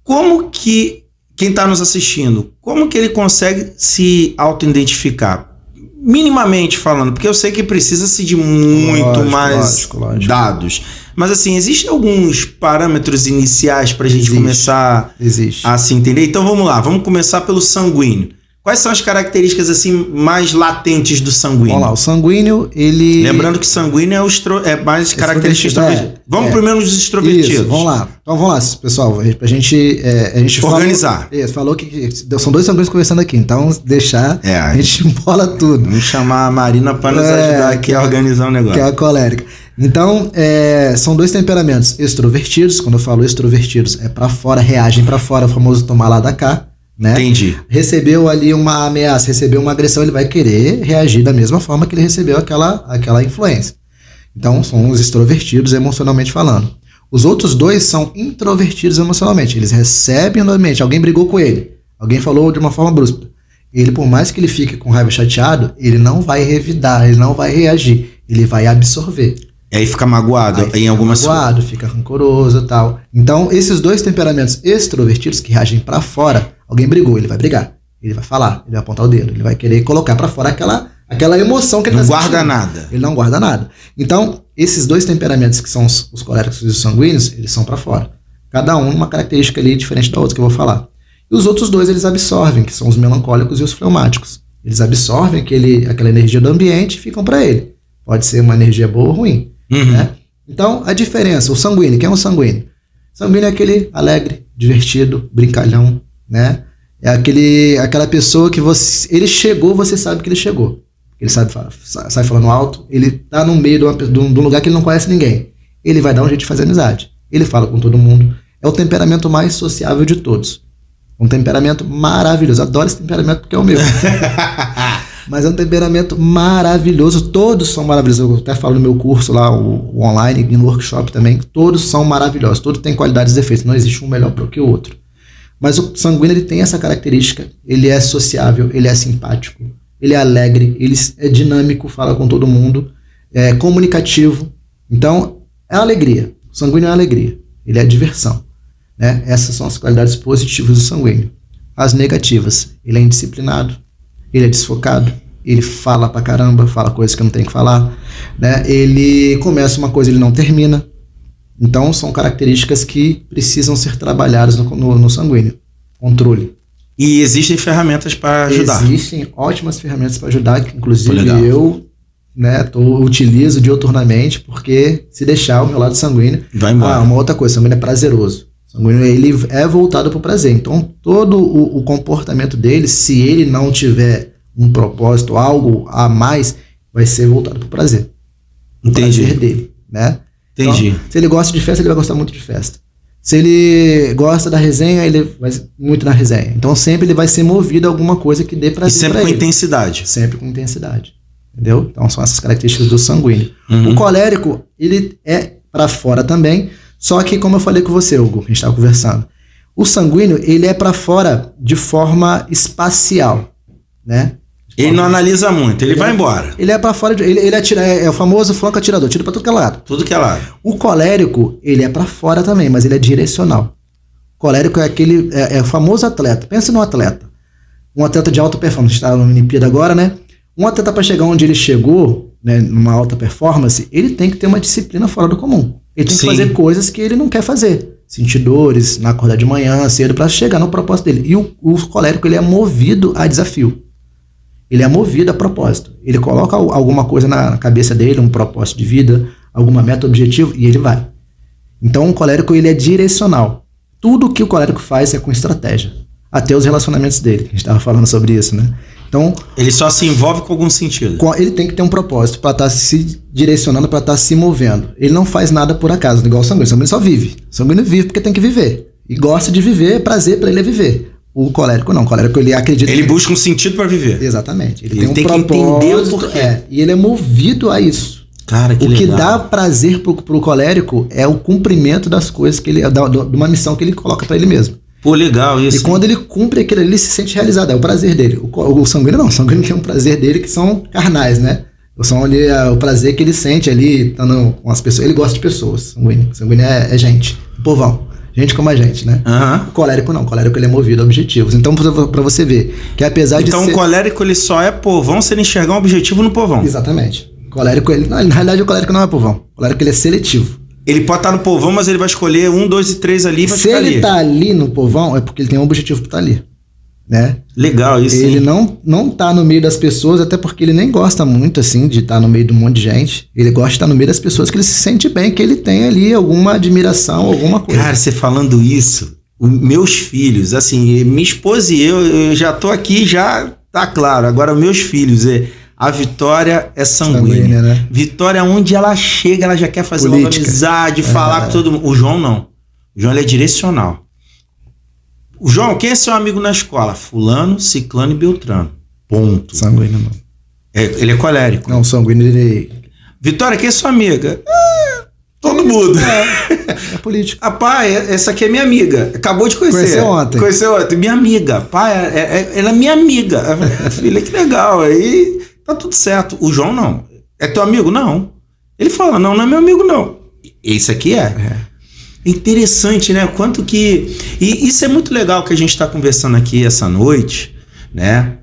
Como que quem está nos assistindo, como que ele consegue se auto-identificar? Minimamente falando, porque eu sei que precisa-se de muito mais dados. Mas assim, existem alguns parâmetros iniciais pra gente começar a se entender? Então vamos lá, vamos começar pelo sanguíneo. Quais são as características assim mais latentes do sanguíneo? Vamos lá, o sanguíneo, ele... Lembrando que sanguíneo é mais característica extrovertida. Vamos primeiro nos extrovertidos. Isso, vamos lá. Então vamos lá, pessoal, pra gente... a gente organizar. Falou que são dois sanguíneos conversando aqui, então deixar, a gente embola tudo. Vamos chamar a Marina para nos ajudar aqui a organizar o negócio. Que é a colérica. Então, são dois temperamentos extrovertidos. Quando eu falo extrovertidos, é pra fora, reagem pra fora, o famoso tomar lá da cá. Né? Entendi. Recebeu ali uma ameaça, recebeu uma agressão, ele vai querer reagir da mesma forma que ele recebeu aquela influência. Então, são os extrovertidos emocionalmente falando. Os outros dois são introvertidos emocionalmente. Eles recebem normalmente, alguém brigou com ele, alguém falou de uma forma brusca. Ele, por mais que ele fique com raiva, chateado, ele não vai revidar, ele não vai reagir, ele vai absorver. E aí fica magoado em algumas magoado, fica rancoroso e tal. Então, esses dois temperamentos extrovertidos que reagem pra fora, alguém brigou, ele vai brigar, ele vai falar, ele vai apontar o dedo, ele vai querer colocar pra fora aquela emoção que ele não tá guarda sentindo. nada. Ele não guarda nada. Então, esses dois temperamentos que são os coléricos e os sanguíneos, eles são pra fora. Cada um uma característica ali diferente da outra que eu vou falar. E os outros dois eles absorvem, que são os melancólicos e os fleumáticos. Eles absorvem aquela energia do ambiente e ficam pra ele. Pode ser uma energia boa ou ruim. Né? Então, a diferença, o sanguíneo, quem é um sanguíneo? Sanguíneo é aquele alegre, divertido, brincalhão, né? É aquela pessoa que ele chegou, você sabe que ele chegou. Ele sai falando alto, ele tá no meio de um lugar que ele não conhece ninguém. Ele vai dar um jeito de fazer amizade. Ele fala com todo mundo. É o temperamento mais sociável de todos. Um temperamento maravilhoso. Adoro esse temperamento porque é o meu. Mas é um temperamento maravilhoso. Todos são maravilhosos. Eu até falo no meu curso lá, o online, e no workshop também. Todos são maravilhosos. Todos têm qualidades e defeitos. Não existe um melhor que o outro. Mas o sanguíneo ele tem essa característica. Ele é sociável, ele é simpático, ele é alegre, ele é dinâmico, fala com todo mundo, é comunicativo. Então, é alegria. O sanguíneo é alegria. Ele é diversão. Né? Essas são as qualidades positivas do sanguíneo. As negativas, ele é indisciplinado, ele é desfocado, ele fala pra caramba, fala coisas que não tem que falar, né? Ele começa uma coisa e ele não termina. Então são características que precisam ser trabalhadas no sanguíneo. Controle. E existem ferramentas para ajudar. Existem ótimas ferramentas para ajudar, que inclusive eu utilizo diuturnamente, porque se deixar o meu lado sanguíneo... Vai embora. Uma outra coisa, o sanguíneo é prazeroso. O sanguíneo ele é voltado para o prazer. Então todo o comportamento dele, se ele não tiver um propósito, algo a mais, vai ser voltado para o prazer. Entendi. O prazer dele, né? Entendi. Então, se ele gosta de festa, ele vai gostar muito de festa. Se ele gosta da resenha, ele vai muito na resenha. Então sempre ele vai ser movido a alguma coisa que dê prazer. E sempre com intensidade. Sempre com intensidade. Entendeu? Então são essas características do sanguíneo. O colérico, ele é para fora também, só que como eu falei com você, Hugo, a gente estava conversando, o sanguíneo, ele é para fora de forma espacial, né? Ele não analisa muito, ele vai embora. Ele é pra fora, ele atira, é o famoso flanco atirador, tira pra tudo que é lado. Tudo que é lado. O colérico, ele é pra fora também, mas ele é direcional. O colérico é é o famoso atleta. Pensa num atleta. Um atleta de alta performance, está na Olimpíada agora, né? Um atleta para chegar onde ele chegou, né, numa alta performance, ele tem que ter uma disciplina fora do comum. Ele tem que fazer coisas que ele não quer fazer. Sentir dores, acordar de manhã, cedo, para chegar no propósito dele. E o colérico, ele é movido a desafio. Ele é movido a propósito. Ele coloca alguma coisa na cabeça dele, um propósito de vida, alguma meta, objetivo, e ele vai. Então, o colérico, ele é direcional. Tudo que o colérico faz é com estratégia. Até os relacionamentos dele. A gente estava falando sobre isso, né? Então, ele só se envolve com algum sentido. Ele tem que ter um propósito para estar se direcionando, para estar se movendo. Ele não faz nada por acaso, igual o sanguíneo. O sanguíneo só vive. O sanguíneo vive porque tem que viver. E gosta de viver, prazer para ele é viver. O colérico não, o colérico ele acredita... Ele busca um sentido para viver. Exatamente. Ele tem um propósito, que entender o porquê. E ele é movido a isso. Cara, que legal. O que legal. dá prazer pro colérico é o cumprimento das coisas que ele... de uma missão que ele coloca para ele mesmo. Pô, legal isso. E quando ele cumpre aquilo ali, ele se sente realizado. É o prazer dele. O sanguíneo não. O sanguíneo tem um prazer dele que são carnais, né? São ali, o prazer que ele sente ali, estando com as pessoas. Ele gosta de pessoas, sanguíneo. Sanguíneo é gente, povão. Gente como a gente, né? O colérico não. O colérico ele é movido a objetivos. Então, pra você ver que apesar de ser... Então, o colérico ele só é povão se ele enxergar um objetivo no povão. Exatamente. O colérico, na realidade, o colérico não é povão. O colérico ele é seletivo. Ele pode estar no povão, mas ele vai escolher 1, 2 e 3 ali e vai ficar ali. Se ele tá ali no povão, é porque ele tem um objetivo pra estar ali. Né? Legal isso. Ele não tá no meio das pessoas, até porque ele nem gosta muito assim de estar no meio de um monte de gente. Ele gosta de estar no meio das pessoas que ele se sente bem, que ele tem ali alguma admiração, alguma coisa. Cara, você falando isso, meus filhos, assim, minha esposa e eu já tô aqui, já tá claro. Agora, meus filhos, a Vitória é sanguínea. Né? Vitória, onde ela chega, ela já quer fazer uma amizade, falar com todo mundo. O João não. O João ele é direcional. O João, quem é seu amigo na escola? Fulano, Ciclano e Beltrano. Ponto. Sanguíneo não. Ele é colérico. Não, sanguíneo ele... Vitória, quem é sua amiga? Todo mundo. É político. Pai, essa aqui é minha amiga. Acabou de conhecer. Conheceu ontem. Minha amiga. Pai, ela é minha amiga. Filha, que legal. Aí tá tudo certo. O João não. É teu amigo? Não. Ele fala, não é meu amigo, não. Esse aqui é. Interessante, né? Quanto que... E isso é muito legal que a gente está conversando aqui essa noite, né?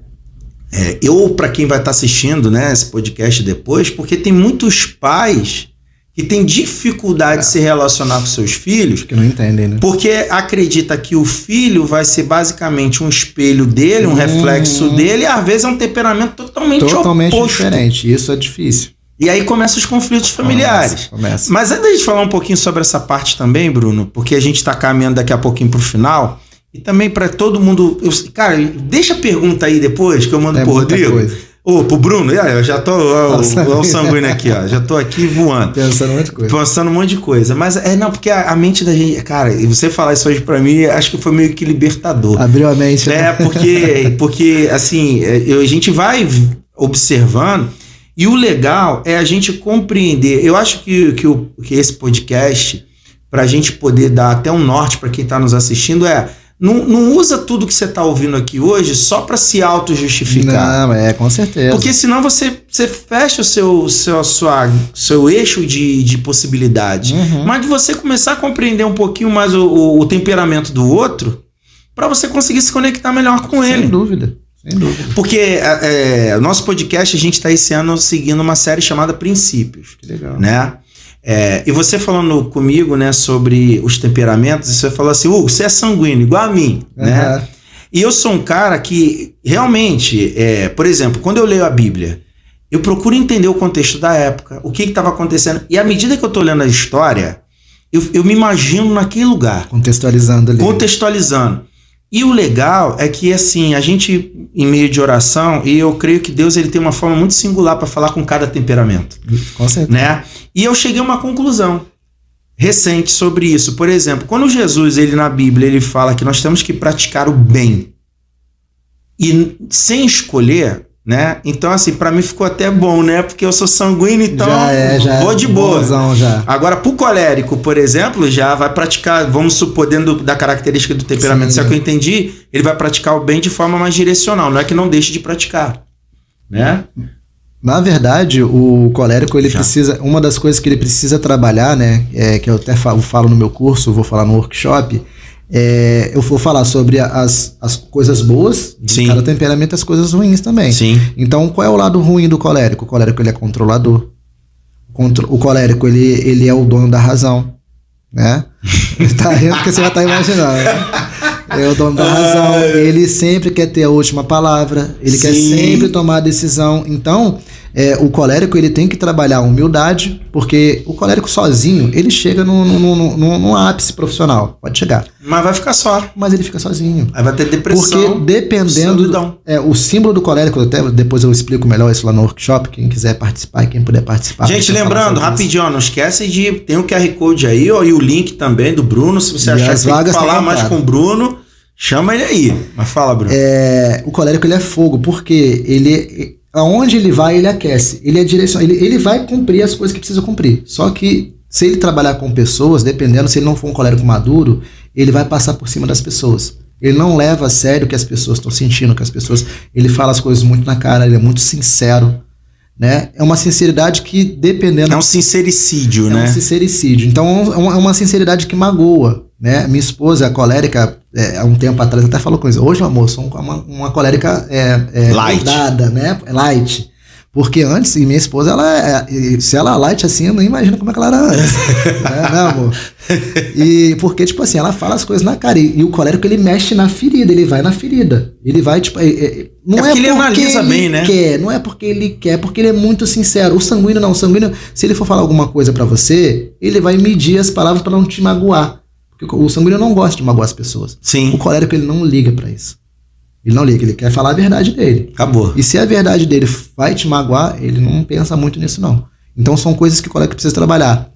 Para quem vai estar assistindo, né, esse podcast depois, porque tem muitos pais que têm dificuldade de se relacionar com seus filhos. Que não entendem, né? Porque acredita que o filho vai ser basicamente um espelho dele, um reflexo dele, e às vezes é um temperamento totalmente oposto. Diferente. Isso é difícil. E aí começam os conflitos familiares. Começa. Mas antes de falar um pouquinho sobre essa parte também, Bruno, porque a gente está caminhando daqui a pouquinho para o final, e também para todo mundo... Cara, deixa a pergunta aí depois, que eu mando pro Rodrigo. Pro Bruno, eu já tô... Olha o sanguíneo aqui, ó. Já tô aqui voando. Pensando um monte de coisa. Mas não, porque a mente da gente... Cara, e você falar isso hoje pra mim, acho que foi meio que libertador. Abriu a mente. Né? Porque assim, a gente vai observando, e o legal é a gente compreender. Eu acho que esse podcast, pra gente poder dar até um norte para quem tá nos assistindo, não usa tudo que você está ouvindo aqui hoje só para se auto-justificar. Não, com certeza. Porque senão você fecha o seu eixo de possibilidade. Mas de você começar a compreender um pouquinho mais o temperamento do outro, para você conseguir se conectar melhor com ele. Sem dúvida. Porque o nosso podcast, a gente está esse ano seguindo uma série chamada Princípios. Que legal. Né? E você falando comigo, né, sobre os temperamentos, você falou assim, Hugo, você é sanguíneo, igual a mim, né? E eu sou um cara que, realmente, por exemplo, quando eu leio a Bíblia, eu procuro entender o contexto da época, o que estava acontecendo, e à medida que eu estou lendo a história, eu me imagino naquele lugar. Contextualizando ali. E o legal é que, assim, a gente, em meio de oração, e eu creio que Deus ele tem uma forma muito singular para falar com cada temperamento. Com certeza. Né? E eu cheguei a uma conclusão recente sobre isso. Por exemplo, quando Jesus, na Bíblia, ele fala que nós temos que praticar o bem e sem escolher, né? Então, assim, para mim ficou até bom, né? Porque eu sou sanguíneo, então já vou de boa. Bonzão, já. Agora, pro colérico, por exemplo, já vai praticar, vamos supor, dentro da característica do temperamento, se é que eu entendi, ele vai praticar o bem de forma mais direcional, não é que não deixe de praticar, né? Na verdade, o colérico, ele precisa, uma das coisas que ele precisa trabalhar, né, que eu até falo no meu curso, vou falar no workshop, eu vou falar sobre as coisas boas de cada temperamento e as coisas ruins também. Sim. Então, qual é o lado ruim do colérico? O colérico, ele é controlador. O colérico, ele é o dono da razão, né? Tá rindo porque você já tá imaginando, né? É o dono da razão, ele sempre quer ter a última palavra, ele quer sempre tomar a decisão. Então, o colérico, ele tem que trabalhar a humildade, porque o colérico sozinho, ele chega num ápice profissional, pode chegar. Mas vai ficar só. Mas ele fica sozinho. Aí vai ter depressão. Porque dependendo... o símbolo do colérico, até depois eu explico melhor isso lá no workshop, quem quiser participar, quem puder participar. Gente, lembrando, rapidinho, não esquece tem o QR Code aí, ó, e o link também do Bruno, se você achar que tem que falar mais com o Bruno, chama ele aí. Mas fala, Bruno. O colérico, ele é fogo, porque ele... Aonde ele vai, ele aquece. Ele é ele vai cumprir as coisas que precisa cumprir. Só que, se ele trabalhar com pessoas, dependendo, se ele não for um colérico maduro, ele vai passar por cima das pessoas. Ele não leva a sério o que as pessoas estão sentindo, que as pessoas... Ele fala as coisas muito na cara, ele é muito sincero, né? É uma sinceridade que, dependendo... É um sincericídio, né? É um sincericídio. Então, é uma sinceridade que magoa, né? Minha esposa, a colérica, há um tempo atrás, até falou com isso. Hoje, amor, sou uma colérica light, dada, né? Light. Porque antes, e minha esposa, se ela é light assim, eu não imagino como é que ela era antes. Né, amor? E porque, tipo assim, ela fala as coisas na cara. E o colérico, ele mexe na ferida, ele vai na ferida. Ele vai, tipo... Não é porque ele analisa bem, né? Não é porque ele quer, porque ele é muito sincero. O sanguíneo não. O sanguíneo, se ele for falar alguma coisa pra você, ele vai medir as palavras pra não te magoar. Porque o sanguíneo não gosta de magoar as pessoas. Sim. O colérico, ele não liga pra isso. Ele não liga, ele quer falar a verdade dele. Acabou. E se a verdade dele vai te magoar, ele não pensa muito nisso, não. Então são coisas que o colérico precisa trabalhar.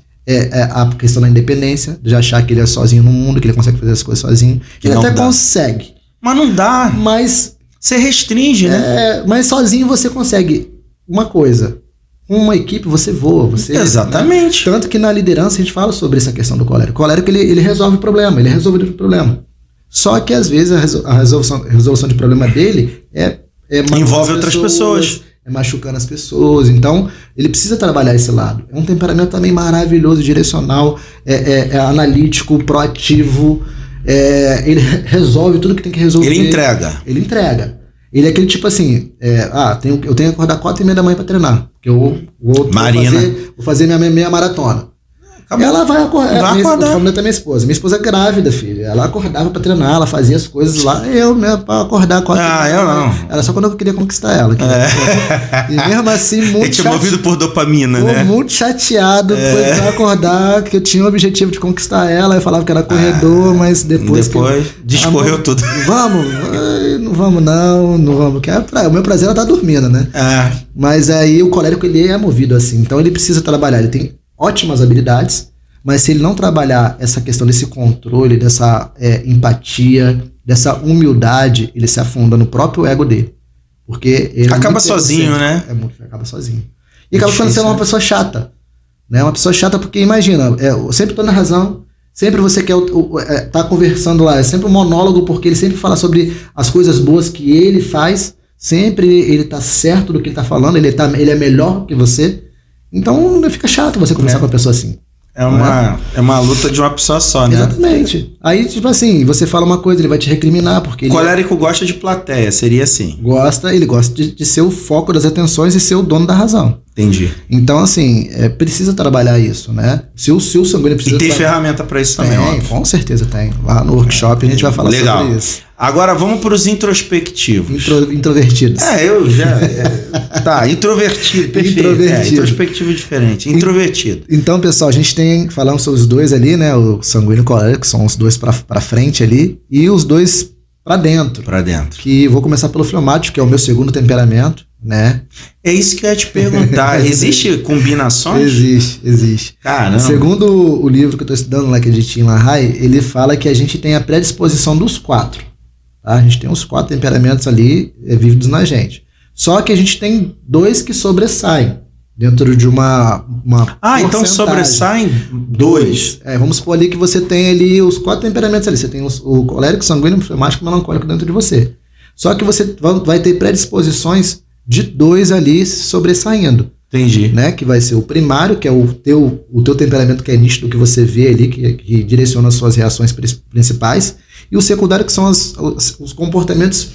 A questão da independência, de achar que ele é sozinho no mundo, que ele consegue fazer as coisas sozinho. Ele até consegue. Mas não dá. Mas... Você restringe, né? Mas sozinho você consegue uma coisa. Com uma equipe você voa. Exatamente. Né? Tanto que na liderança a gente fala sobre essa questão do colérico. O colérico, ele resolve o problema, ele resolve o problema. Só que às vezes a resolução de problema dele envolve outras pessoas. é machucando as pessoas. Então, ele precisa trabalhar esse lado. É um temperamento também maravilhoso, direcional, é analítico, proativo, ele resolve tudo que tem que resolver. Ele entrega. Ele entrega. Ele é aquele tipo assim, eu tenho que acordar 4h30 da manhã pra treinar, porque eu vou fazer minha meia maratona. Acabou. Ela vai acordar. Falando da minha esposa. Minha esposa é grávida, filho. Ela acordava pra treinar, ela fazia as coisas lá. Eu mesmo, pra acordar 4h30. Eu não. Era só quando eu queria conquistar ela. E mesmo assim, muito chateado. Movido por dopamina, né? Muito chateado pra acordar, que eu tinha o objetivo de conquistar ela. Eu falava que era corredor, mas depois discorreu tudo. Não vamos. Que o meu prazer ela tá dormindo, né? Mas aí o colérico, ele é movido assim. Então ele precisa trabalhar. Ele tem ótimas habilidades, mas se ele não trabalhar essa questão desse controle, dessa empatia, dessa humildade, ele se afunda no próprio ego dele. Porque ele acaba sozinho, né? Acaba sozinho. E acaba ficando sendo uma pessoa chata. Né? Uma pessoa chata porque, imagina, eu sempre tô na razão, sempre você quer tá conversando lá, é sempre um monólogo, porque ele sempre fala sobre as coisas boas que ele faz, sempre ele tá certo do que ele tá falando, ele é melhor que você. Então fica chato você conversar com uma pessoa assim. É uma luta de uma pessoa só, né? Exatamente. Aí, tipo assim, você fala uma coisa, ele vai te recriminar, porque... O colérico gosta de plateia, seria assim. Ele gosta de ser o foco das atenções e ser o dono da razão. Entendi. Então, assim, precisa trabalhar isso, né? Se o sanguíneo precisa... E tem ferramenta para isso também, óbvio. Com certeza tem. Lá no workshop a gente vai falar sobre isso. Agora vamos para os introspectivos. Introvertidos. Eu já... Tá, introvertido, perfeito. Introspectivo diferente, introvertido. Então, pessoal, a gente falamos sobre os dois ali, né? O sanguíneo e o colérico, que são os dois para frente ali, e os dois para dentro. Para dentro. Que vou começar pelo fleumático, que é o meu segundo temperamento, né? É isso que eu ia te perguntar. Existe combinações? Existe. Caramba. Segundo o livro que eu estou estudando lá, que é de Tim LaHaye, ele fala que a gente tem a predisposição dos 4. Tá? A gente tem os 4 temperamentos ali vívidos na gente. Só que a gente tem 2 que sobressaem dentro de uma então sobressaem 2. Vamos supor ali que você tem ali os 4 temperamentos ali. Você tem o colérico, sanguíneo, fleumático e melancólico dentro de você. Só que você vai ter predisposições de 2 ali sobressaindo. Entendi. Né? Que vai ser o primário, que é o teu temperamento, que é nítido, que você vê ali, que direciona as suas reações principais. E o secundário, que são os comportamentos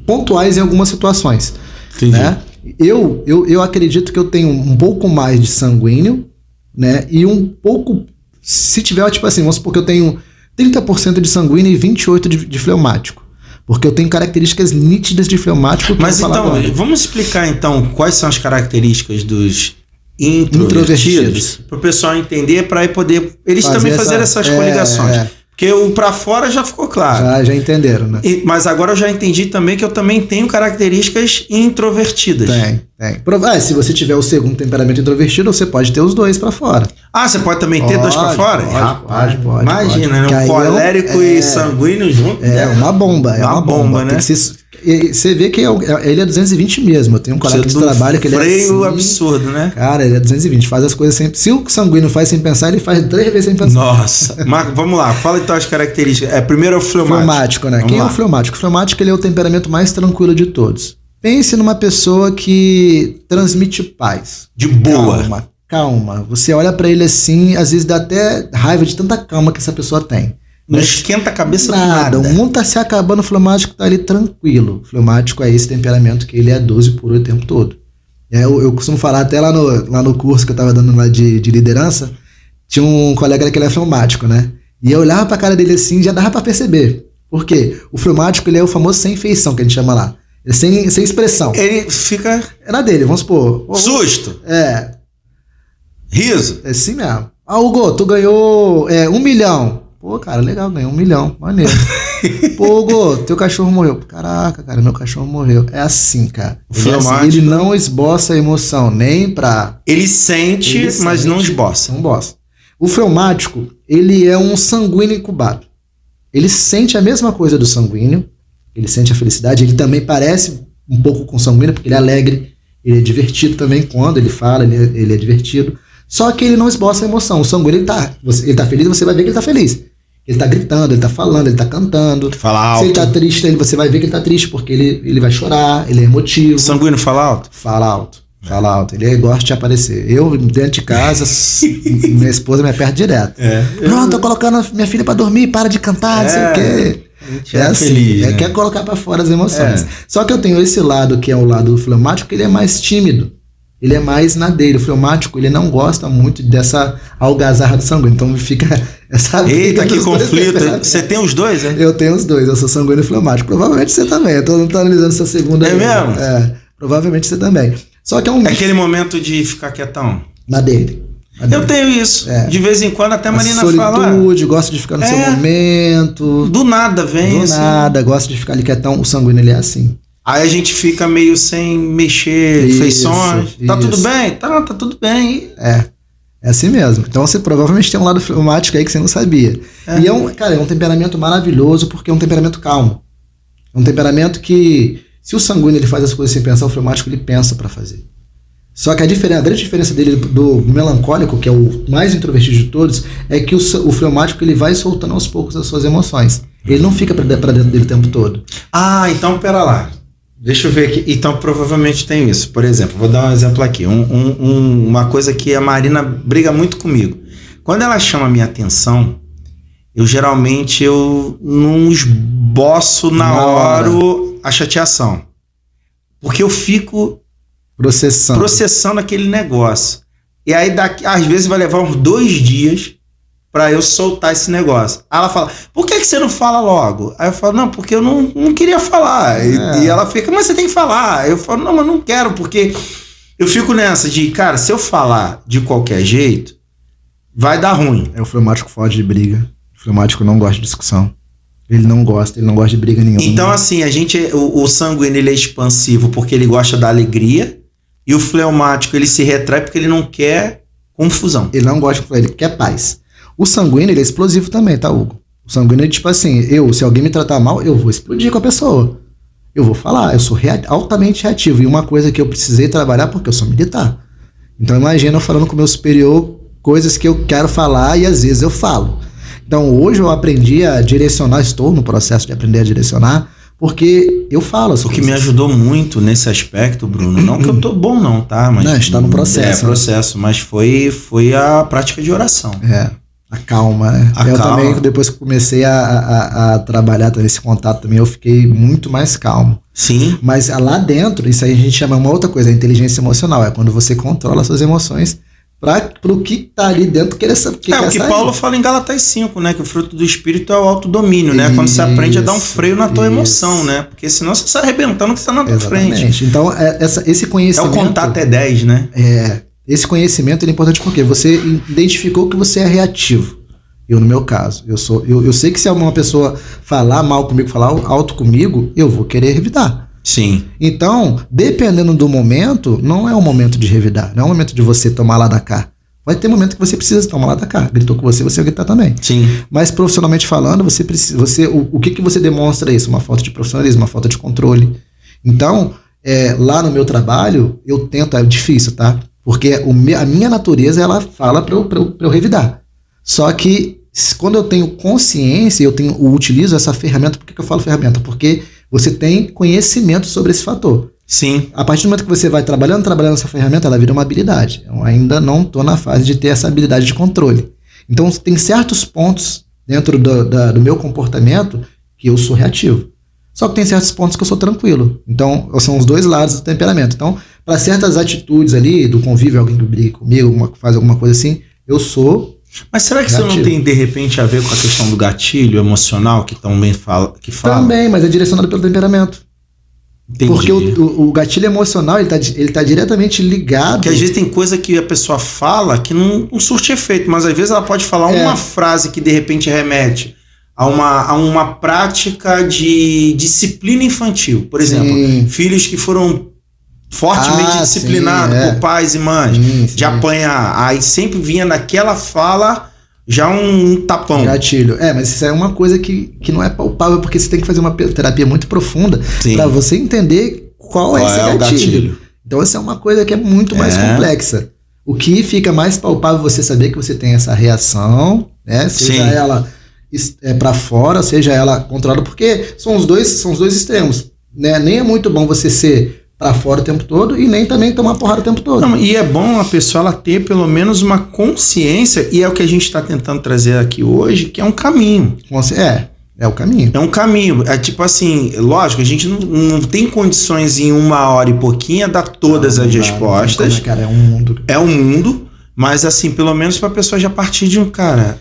pontuais em algumas situações. Entendi. Né? Eu acredito que eu tenho um pouco mais de sanguíneo, né? E um pouco, se tiver, tipo assim, vamos supor que eu tenho 30% de sanguíneo e 28% de fleumático. Porque eu tenho características nítidas de fleumático. Mas então, vamos explicar então quais são as características dos introvertidos para o pessoal entender, para poder eles também fazer essas coligações. Porque o pra fora já ficou claro. Já entenderam, né? Mas agora eu já entendi também que eu também tenho características introvertidas. Tem. Se você tiver o segundo temperamento introvertido, você pode ter os 2 pra fora. Você pode também ter 2 pra fora? Pode. Imagina, né? O colérico e sanguíneo junto. É uma bomba. É uma bomba, né? Você vê que ele é 220 mesmo. Eu tenho um colega de trabalho que ele é freio absurdo, né? Cara, ele é 220, faz as coisas sempre. Se o sanguíneo faz sem pensar, ele faz 3 vezes sem pensar. Nossa. Mas vamos lá, fala então as características. Primeiro é o fleumático. Né? Quem é o fleumático? O fleumático, ele é o temperamento mais tranquilo de todos. Pense numa pessoa que transmite paz. De boa. Calma. Você olha pra ele assim, às vezes dá até raiva de tanta calma que essa pessoa tem. Não esquenta a cabeça nada. O mundo tá se acabando, o fleumático tá ali tranquilo. O fleumático é esse temperamento que ele é 12 por 8 o tempo todo. Eu costumo falar até lá no curso que eu tava dando lá de liderança, tinha um colega que ele é fleumático, né? E eu olhava pra cara dele assim, já dava pra perceber. Por quê? O fleumático, ele é o famoso sem feição, que a gente chama lá. Ele sem expressão. Ele fica... É na dele, vamos supor. Susto. Riso. É assim mesmo. Hugo, tu ganhou 1 milhão. Pô, cara, legal, ganhei 1 milhão, maneiro. Pô, Hugo, teu cachorro morreu. Caraca, cara, meu cachorro morreu. É assim, cara. Ele não esboça a emoção, nem pra... Ele sente, mas não esboça. Não esboça. O fleumático, ele é um sanguíneo incubado. Ele sente a mesma coisa do sanguíneo, ele sente a felicidade, ele também parece um pouco com o sanguíneo, porque ele é alegre, ele é divertido também quando ele fala, ele é divertido. Só que ele não esboça a emoção. O sanguíneo, ele tá feliz, você vai ver que ele tá feliz. Ele tá gritando, ele tá falando, ele tá cantando. Fala alto. Se ele tá triste, você vai ver que ele tá triste, porque ele vai chorar, ele é emotivo. O sanguíneo fala alto? Fala alto. Fala alto. Ele gosta de aparecer. Eu, dentro de casa, minha esposa me aperta direto. Pronto, tô colocando minha filha pra dormir, para de cantar, não sei o quê. É assim, feliz, né? Quer colocar pra fora as emoções. Só que eu tenho esse lado, que é o lado fleumático, que ele é mais tímido. Ele é mais na dele. O fleumático, ele não gosta muito dessa algazarra do sanguíneo. Então fica essa briga. Eita, que conflito. Você tem os dois, né? Eu tenho os dois. Eu sou sanguíneo e fleumático. Provavelmente você também. Eu tô analisando essa segunda. É mesmo? Provavelmente você também. Só que é um... É aquele momento de ficar quietão. Na dele. Eu tenho isso. De vez em quando até a Marina fala. Solitude, gosta de ficar no seu momento. Do nada vem. Do nada, gosta de ficar ali quietão. O sanguíneo, ele é assim. Aí a gente fica meio sem mexer feições. Tá tudo bem? Tá tudo bem. É assim mesmo. Então você provavelmente tem um lado fleumático aí que você não sabia. E é um temperamento maravilhoso, porque é um temperamento calmo. É um temperamento que, se o sanguíneo ele faz as coisas sem pensar, o fleumático ele pensa para fazer. Só que a grande diferença dele do melancólico, que é o mais introvertido de todos, é que o fleumático ele vai soltando aos poucos as suas emoções. Ele não fica pra dentro dele o tempo todo. Então pera lá. Deixa eu ver aqui. Então, provavelmente tem isso. Por exemplo, vou dar um exemplo aqui. Uma coisa que a Marina briga muito comigo. Quando ela chama a minha atenção, eu geralmente não esboço na hora a chateação. Porque eu fico processando aquele negócio. E aí, às vezes, vai levar uns 2 dias pra eu soltar esse negócio. Aí ela fala, por que você não fala logo? Aí eu falo, não, porque eu não queria falar. E ela fica, mas você tem que falar. Eu falo, não, mas não quero, porque eu fico nessa de, cara, se eu falar de qualquer jeito, vai dar ruim. O fleumático foge de briga. O fleumático não gosta de discussão. Ele não gosta de briga nenhuma. Então, assim, o sanguíneo ele é expansivo porque ele gosta da alegria, e o fleumático ele se retrai porque ele não quer confusão. Ele não gosta de confusão, ele quer paz. O sanguíneo, ele é explosivo também, tá, Hugo? O sanguíneo é tipo assim, se alguém me tratar mal, eu vou explodir com a pessoa. Eu vou falar, eu sou altamente reativo. E uma coisa que eu precisei trabalhar, porque eu sou militar. Então imagina eu falando com o meu superior coisas que eu quero falar e às vezes eu falo. Então hoje eu aprendi a direcionar, estou no processo de aprender a direcionar, porque eu falo as coisas. O que me ajudou muito nesse aspecto, Bruno, não que eu tô bom não, tá? Mas não, está no processo. Processo, mas foi a prática de oração. A calma, né? Também, depois que comecei a trabalhar esse contato também, eu fiquei muito mais calmo. Sim. Mas lá dentro, isso aí a gente chama uma outra coisa, a inteligência emocional. É quando você controla suas emoções pro que tá ali dentro querer saber. O que Paulo fala em Gálatas 5, né? Que o fruto do Espírito é o autodomínio, né? Quando você aprende a dar um freio na tua emoção, né? Porque senão você sai arrebentando o que está na tua frente. Então, esse conhecimento... É o contar até 10, né? Esse conhecimento é importante porque você identificou que você é reativo. Eu, no meu caso, eu sei que se alguma pessoa falar mal comigo, falar alto comigo, eu vou querer revidar. Sim. Então, dependendo do momento, não é o momento de revidar, não é o momento de você tomar lá da cá. Vai ter momento que você precisa tomar lá da cá. Gritou com você vai gritar também. Sim. Mas profissionalmente falando, você precisa. O que você demonstra isso? Uma falta de profissionalismo, uma falta de controle. Então, lá no meu trabalho, eu tento, é difícil, tá? Porque a minha natureza, ela fala pra eu revidar. Só que quando eu tenho consciência, eu utilizo essa ferramenta. Por que eu falo ferramenta? Porque você tem conhecimento sobre esse fator. Sim. A partir do momento que você vai trabalhando essa ferramenta, ela vira uma habilidade. Eu ainda não estou na fase de ter essa habilidade de controle. Então, tem certos pontos dentro do meu comportamento que eu sou reativo. Só que tem certos pontos que eu sou tranquilo. Então, são os dois lados do temperamento. Então, para certas atitudes ali, do convívio, alguém que briga comigo, faz alguma coisa assim, eu sou... Mas será que isso não tem, de repente, a ver com a questão do gatilho emocional que também fala? Também, mas é direcionado pelo temperamento. Entendi. Porque o gatilho emocional, ele tá diretamente ligado... Porque às vezes tem coisa que a pessoa fala que não surte efeito, mas às vezes ela pode falar uma frase que de repente remete a uma prática de disciplina infantil. Por exemplo, filhos que foram fortemente disciplinados por pais e mães, de apanhar. Aí sempre vinha naquela fala já um tapão. Gatilho. Mas isso é uma coisa que não é palpável, porque você tem que fazer uma terapia muito profunda para você entender qual é esse gatilho. Então essa é uma coisa que é muito mais complexa. O que fica mais palpável é você saber que você tem essa reação, né? Seja ela para fora, seja ela controlada, porque são os dois extremos, né? Nem é muito bom você ser para fora o tempo todo e nem também tomar porrada o tempo todo. Não, e é bom a pessoa ela ter pelo menos uma consciência, e é o que a gente está tentando trazer aqui hoje, que é um caminho. É o caminho. É um caminho. É tipo assim, lógico, a gente não tem condições em 1 hora e pouquinho a dar todas as respostas. Cara, é um mundo. É um mundo, mas assim, pelo menos para a pessoa já partir de um cara.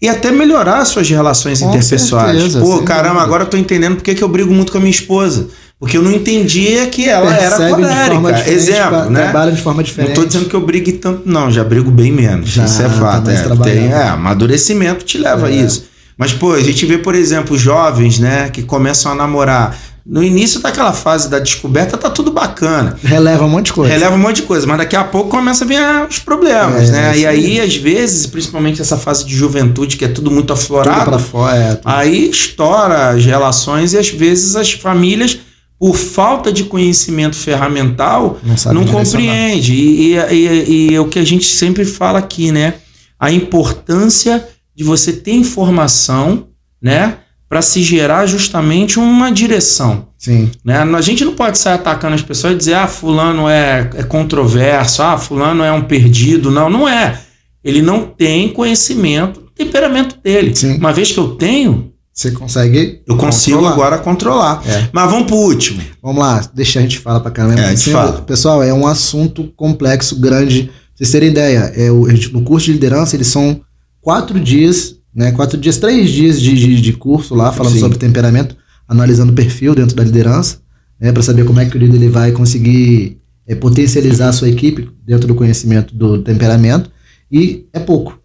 E até melhorar suas relações interpessoais. Certeza, Pô, caramba, agora eu tô entendendo porque que eu brigo muito com a minha esposa. Porque eu não entendia que ela era colérica. Exemplo, né? Trabalha de forma diferente. Não tô dizendo que eu brigue tanto, não. Já brigo bem menos. Isso é fato. Amadurecimento te leva a isso. Mas, pô, a gente vê, por exemplo, jovens, né, que começam a namorar. No início daquela fase da descoberta, tá tudo bacana. Releva um monte de coisa. Mas daqui a pouco começa a vir os problemas, né? E aí, às vezes, principalmente essa fase de juventude, que é tudo muito aflorado, tudo pra fora, aí estoura as relações e, às vezes, as famílias, por falta de conhecimento ferramental, não compreende. E o que a gente sempre fala aqui, né? A importância de você ter informação, né? Para se gerar justamente uma direção. Sim. Né? A gente não pode sair atacando as pessoas e dizer, fulano é controverso, fulano é um perdido. Não é. Ele não tem conhecimento do temperamento dele. Sim. Uma vez que eu tenho, você consegue. Eu consigo agora controlar. Mas vamos pro último. Vamos lá, deixa a gente falar pra caramba. Pessoal, é um assunto complexo, grande. Pra vocês terem ideia, no curso de liderança, eles são 4 dias, né? 3 dias de curso lá, falando sobre temperamento, analisando o perfil dentro da liderança, né? Para saber como é que o líder ele vai conseguir potencializar a sua equipe dentro do conhecimento do temperamento. E é pouco.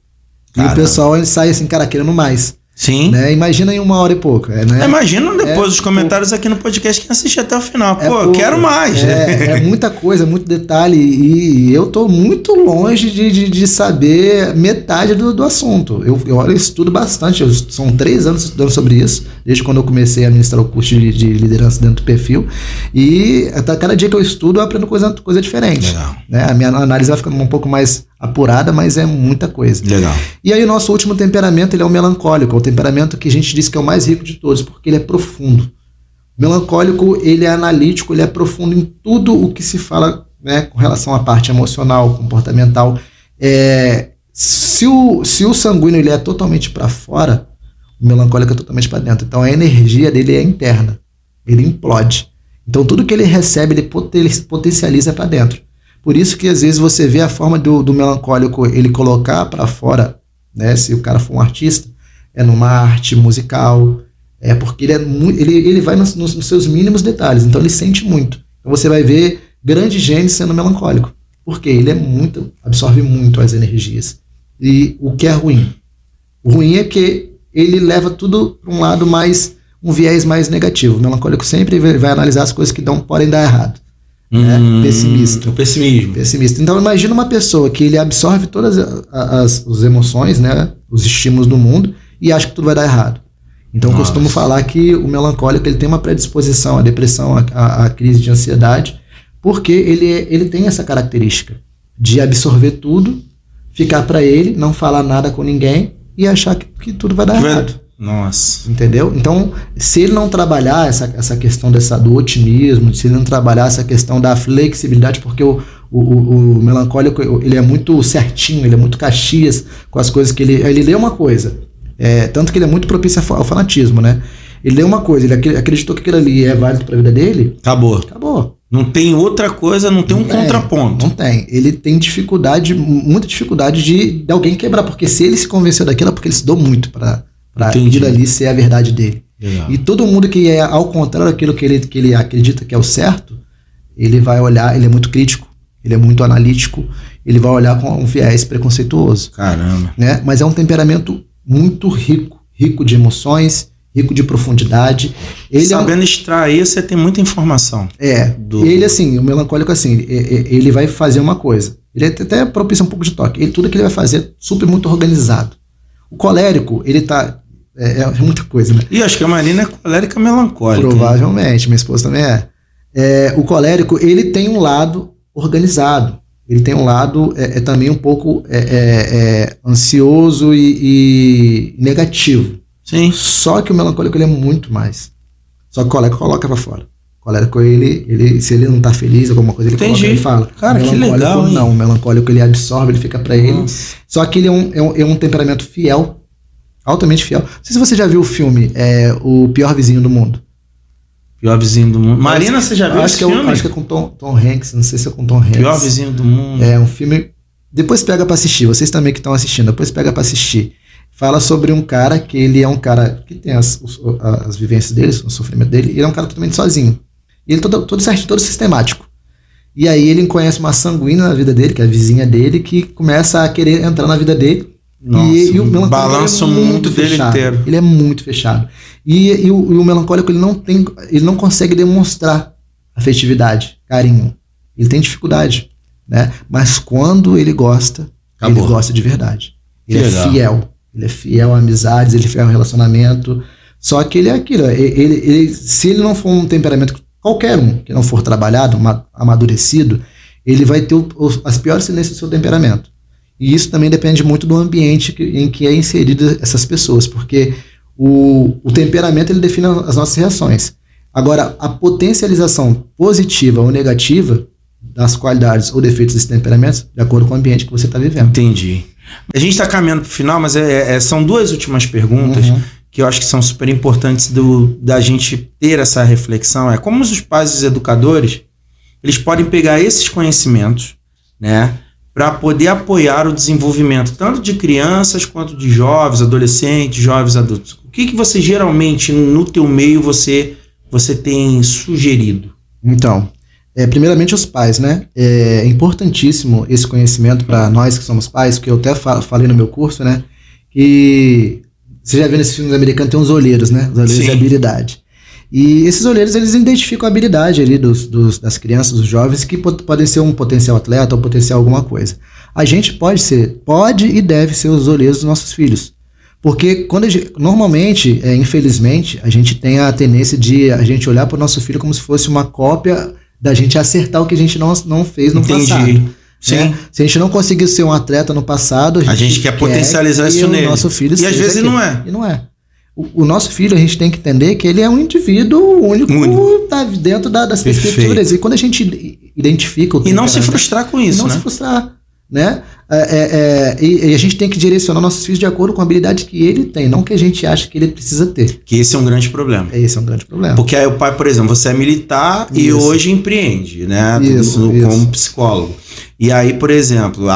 Caramba. E o pessoal ele sai assim, cara, querendo mais. Sim. Né? Imagina em 1 hora e pouco. Né? Imagina depois os comentários aqui no podcast que assiste até o final. Pô, quero mais. É muita coisa, muito detalhe. E eu tô muito longe de saber metade do assunto. Eu estudo bastante. São 3 anos estudando sobre isso, desde quando eu comecei a ministrar o curso de liderança dentro do perfil. E até cada dia que eu estudo, eu aprendo coisa diferente. Legal. Né? A minha análise vai ficando um pouco mais apurada, mas é muita coisa. Legal. E aí o nosso último temperamento, ele é o melancólico, é o temperamento que a gente diz que é o mais rico de todos, porque ele é profundo. O melancólico, ele é analítico, ele é profundo em tudo o que se fala, né, com relação à parte emocional, comportamental. Se o sanguíneo ele é totalmente para fora, o melancólico é totalmente para dentro. Então a energia dele é interna, ele implode. Então tudo que ele recebe, ele potencializa para dentro. Por isso que às vezes você vê a forma do melancólico ele colocar para fora, né, se o cara for um artista, numa arte musical, porque ele vai nos seus mínimos detalhes, então ele sente muito. Então você vai ver grandes gênios sendo melancólico, porque ele absorve muito as energias. E o que é ruim? O ruim é que ele leva tudo para um viés mais negativo. O melancólico sempre vai analisar as coisas que podem dar errado. Pessimista. O pessimismo. Pessimista. Então imagina uma pessoa que ele absorve todas as emoções, né, os estímulos do mundo e acha que tudo vai dar errado. Então eu costumo falar que o melancólico ele tem uma predisposição à depressão, à crise de ansiedade, porque ele tem essa característica de absorver tudo, ficar para ele, não falar nada com ninguém e achar que tudo vai dar errado. Nossa. Entendeu? Então, se ele não trabalhar essa questão do otimismo, se ele não trabalhar essa questão da flexibilidade, porque o melancólico ele é muito certinho, ele é muito Caxias com as coisas que ele lê uma coisa. Tanto que ele é muito propício ao fanatismo, né? Ele lê uma coisa, ele acreditou que aquilo ali é válido para a vida dele. Acabou. Não tem outra coisa, não tem um contraponto. Não tem. Ele tem muita dificuldade de alguém quebrar, porque se ele se convenceu daquilo é porque ele estudou muito para aquilo ali ser a verdade dele. Legal. E todo mundo que é ao contrário daquilo que ele acredita que é o certo, ele vai olhar, ele é muito crítico, ele é muito analítico, ele vai olhar com um viés preconceituoso. Caramba. Né? Mas é um temperamento muito rico de emoções, rico de profundidade. Sabendo extrair, você tem muita informação. Ele assim, o melancólico assim, ele vai fazer uma coisa, ele até propício um pouco de toque, tudo que ele vai fazer super muito organizado. O colérico, ele tá muita coisa, né? E acho que a Marina é colérica melancólica. Provavelmente, minha esposa também é. O colérico, ele tem um lado organizado. ele tem um lado também um pouco ansioso e negativo. Sim. Só que o melancólico ele é muito mais. Só que o colérico coloca pra fora. O colérico, ele, se ele não tá feliz, alguma coisa, ele coloca e fala. Cara, que legal, hein? Não, o melancólico ele absorve, ele fica pra ele. Nossa. Só que ele é um temperamento fiel, altamente fiel. Não sei se você já viu o filme O Pior Vizinho do Mundo. Pior Vizinho do Mundo. Marina, você já viu esse filme? Acho que é com Tom Hanks, não sei se é com Tom Hanks. Pior Vizinho do Mundo. É um filme... Depois pega pra assistir, vocês também que estão assistindo, depois pega pra assistir. Fala sobre um cara que ele é um cara que tem as vivências dele, o sofrimento dele, e ele é um cara totalmente sozinho. E ele todo certinho, todo sistemático. E aí ele conhece uma sanguínea na vida dele, que é a vizinha dele, que começa a querer entrar na vida dele. Nossa, e o melancólico balança o mundo dele inteiro. Ele é muito fechado. E o melancólico ele não consegue demonstrar afetividade, carinho. Ele tem dificuldade, né? Mas quando ele gosta, ele gosta de verdade. Ele é fiel. Ele é fiel a amizades, ele é fiel ao relacionamento. Só que ele é aquilo. Se ele não for um temperamento, qualquer um, que não for trabalhado, amadurecido, ele vai ter as piores tendências do seu temperamento. E isso também depende muito do ambiente em que é inserida essas pessoas, porque o temperamento ele define as nossas reações. Agora, a potencialização positiva ou negativa das qualidades ou defeitos desse temperamento, de acordo com o ambiente que você está vivendo. Entendi. A gente está caminhando para o final, mas são duas últimas perguntas que eu acho que são super importantes da gente ter essa reflexão. Como os pais e os educadores, eles podem pegar esses conhecimentos, né, para poder apoiar o desenvolvimento tanto de crianças quanto de jovens, adolescentes, jovens adultos. O que você geralmente, no teu meio, você tem sugerido? Então, primeiramente os pais, né? É importantíssimo esse conhecimento para nós que somos pais, que eu até falei no meu curso, né? Que você já viu nesses filmes americanos, tem uns olheiros, né? Os olheiros de habilidade. E esses olheiros, eles identificam a habilidade ali das crianças, dos jovens, que podem ser um potencial atleta ou potencial alguma coisa. A gente pode e deve ser os olheiros dos nossos filhos. Porque normalmente, infelizmente, a gente tem a tendência de a gente olhar para o nosso filho como se fosse uma cópia da gente acertar o que a gente não fez no passado. Sim. Né? Se a gente não conseguiu ser um atleta no passado, a gente quer potencializar isso nele. Nosso filho e às vezes não é. E não é. O nosso filho, a gente tem que entender que ele é um indivíduo único. Tá dentro das perspectivas. E quando a gente identifica o e não se frustrar com isso, não se frustrar, né? E a gente tem que direcionar nossos filhos de acordo com a habilidade que ele tem, não que a gente acha que ele precisa ter. Que esse é um grande problema. Esse é um grande problema. Porque aí o pai, por exemplo, você é militar e hoje empreende, né? Como psicólogo. E aí, por exemplo,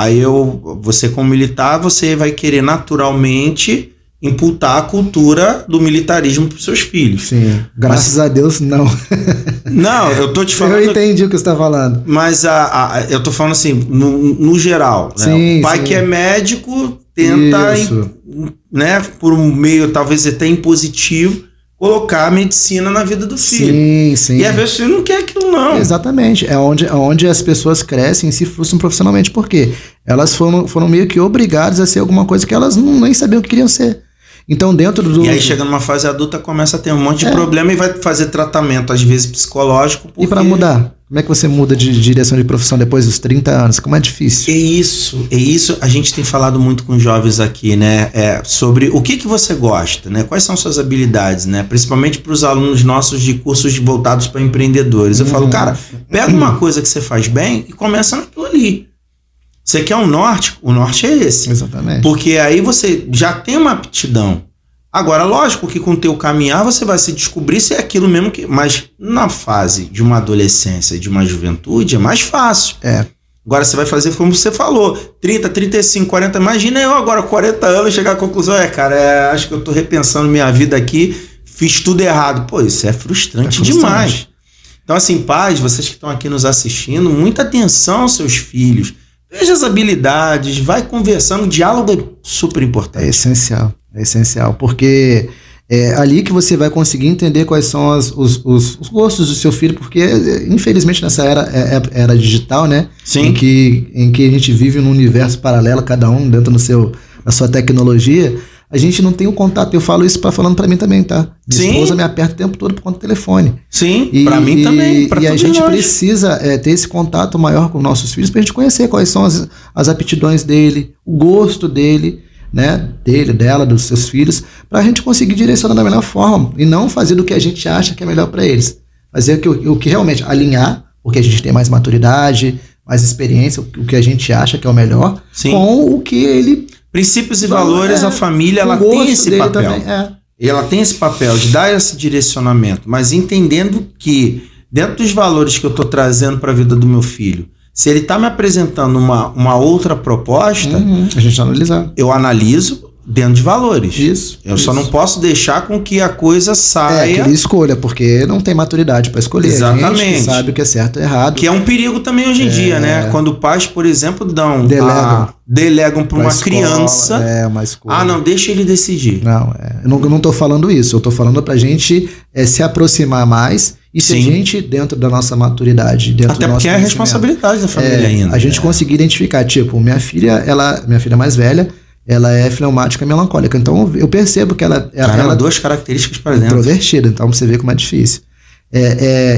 você como militar, você vai querer naturalmente imputar a cultura do militarismo para os seus filhos. Sim, graças a Deus, não. Não, eu tô te falando... Eu entendi o que você está falando. Mas eu tô falando assim, no geral. Sim, né? O pai que é médico tenta, né, por um meio talvez até impositivo, colocar a medicina na vida do filho. Sim. E às vezes o filho não quer aquilo, não. Exatamente. É onde as pessoas crescem e se frustram profissionalmente. Por quê? Elas foram meio que obrigadas a ser alguma coisa que elas nem sabiam o que queriam ser. Então, e aí, chega numa fase adulta, começa a ter um monte de problema e vai fazer tratamento, às vezes, psicológico. E para mudar? Como é que você muda de direção de profissão depois dos 30 anos? Como é difícil? É isso. A gente tem falado muito com jovens aqui, né? Sobre o que você gosta, né? Quais são suas habilidades, né? Principalmente para os alunos nossos de cursos voltados para empreendedores. Eu falo, cara, pega uma coisa que você faz bem e começa naquilo ali. Você quer um norte? O norte é esse. Exatamente. Porque aí você já tem uma aptidão. Agora, lógico que com o teu caminhar você vai se descobrir se é aquilo mesmo que... Mas na fase de uma adolescência, de uma juventude, é mais fácil. Agora você vai fazer como você falou, 30, 35, 40... Imagina eu agora, 40 anos, chegar à conclusão, acho que eu tô repensando minha vida aqui, fiz tudo errado. Pô, isso é frustrante demais. Então, assim, pais, vocês que estão aqui nos assistindo, muita atenção aos seus filhos. Veja as habilidades, vai conversando, o diálogo é super importante. É essencial, porque é ali que você vai conseguir entender quais são os gostos do seu filho, porque infelizmente nessa era digital, né? Sim. Em que a gente vive num universo paralelo, cada um dentro da sua tecnologia, a gente não tem o contato. Eu falo isso falando pra mim também, tá? Minha Sim. esposa me aperta o tempo todo por conta do telefone. Sim, pra mim também. E a gente precisa ter esse contato maior com nossos filhos pra gente conhecer quais são as aptidões dele, o gosto dele, né? Dele, dela, dos seus filhos, pra gente conseguir direcionar da melhor forma e não fazer do que a gente acha que é melhor pra eles. Fazer o que realmente alinhar, porque a gente tem mais maturidade, mais experiência, o que a gente acha que é o melhor, Sim. com o que ele... Princípios e valores, a família, ela tem esse papel. Também, Ela tem esse papel de dar esse direcionamento, mas entendendo que, dentro dos valores que eu estou trazendo para a vida do meu filho, se ele está me apresentando uma outra proposta, a gente analisar. Eu analiso dentro de valores. Isso. Eu só não posso deixar com que a coisa saia. Que ele escolha, porque não tem maturidade para escolher. Exatamente. A gente sabe o que é certo e errado. Que é um perigo também hoje em dia, né? Quando pais, por exemplo, delegam para uma criança. Uma escolha. Ah, não, deixa ele decidir. Não, eu não tô falando isso. Eu tô falando pra gente se aproximar mais e se a gente, dentro da nossa maturidade, dentro até do nosso porque é a responsabilidade da família ainda. A gente conseguir identificar, tipo, minha filha mais velha, ela é fleumática e melancólica. Então eu percebo que ela... duas características para dentro. Introvertida, então você vê como é difícil.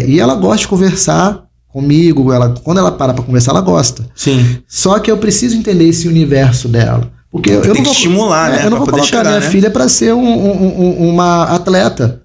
E ela gosta de conversar comigo, quando ela para conversar, ela gosta. Sim. Só que eu preciso entender esse universo dela. Porque eu não vou estimular, né? Eu não vou colocar minha filha para ser uma atleta.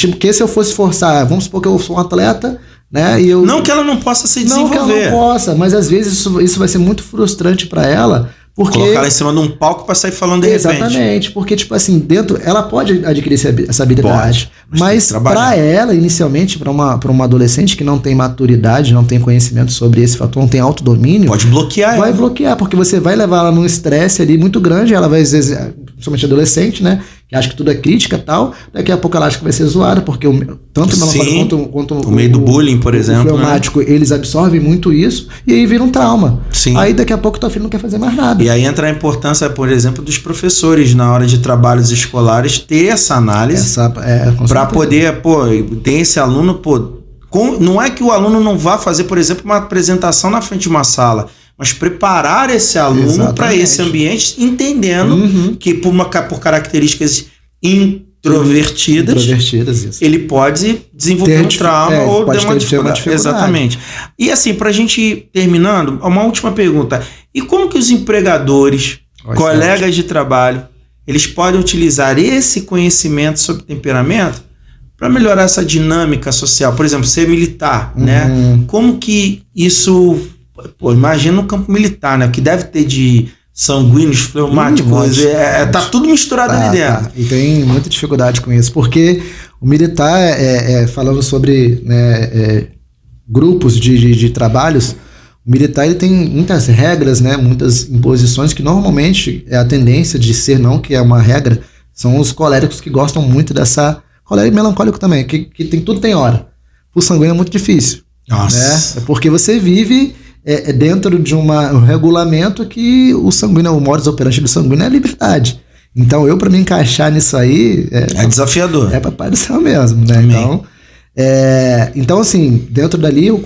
Porque se eu fosse forçar, vamos supor que eu sou um atleta, né? E eu, não que ela não possa se desenvolver. Não que ela não possa, mas às vezes isso vai ser muito frustrante para ela. Porque... Colocar ela em cima de um palco para sair falando de repente. Exatamente, porque tipo assim, dentro ela pode adquirir essa habilidade, mas para ela, inicialmente, para uma adolescente que não tem maturidade, não tem conhecimento sobre esse fator, não tem autodomínio, pode bloquear vai bloquear, porque você vai levar ela num estresse ali muito grande, ela vai, às vezes, principalmente adolescente, né, que acha que tudo é crítica e tal, daqui a pouco ela acha que vai ser zoada, porque tanto o melancólico quanto o meio do bullying, por exemplo, o fleumático, né? Eles absorvem muito isso, e aí vira um trauma. Sim. Aí daqui a pouco tua filha não quer fazer mais nada. E aí entra a importância, por exemplo, dos professores na hora de trabalhos escolares ter essa análise para poder, tem esse aluno, não é que o aluno não vá fazer, por exemplo, uma apresentação na frente de uma sala, mas preparar esse aluno para esse ambiente, entendendo que por características introvertidas isso. Ele pode desenvolver um trauma ou ter uma dificuldade. Exatamente. E assim, para a gente ir terminando, uma última pergunta. E como que os empregadores, colegas de trabalho, eles podem utilizar esse conhecimento sobre temperamento para melhorar essa dinâmica social? Por exemplo, ser militar, né? Como que isso... imagina no campo militar, né? O que deve ter de sanguíneos, fleumáticos, tá tudo misturado ali dentro. E tem muita dificuldade com isso, porque o militar, falando sobre grupos de trabalhos, o militar ele tem muitas regras, né? Muitas imposições que normalmente é a tendência de ser, não que é uma regra, são os coléricos que gostam muito dessa... Colérico e melancólico também, que tudo tem hora. O sanguíneo é muito difícil. Nossa. Né? É porque você vive... dentro de um regulamento que o sanguíneo, o modus operandi do sanguíneo é a liberdade. Então, para me encaixar nisso aí... É desafiador. É papai do céu mesmo, né? Então, assim, dentro dali eu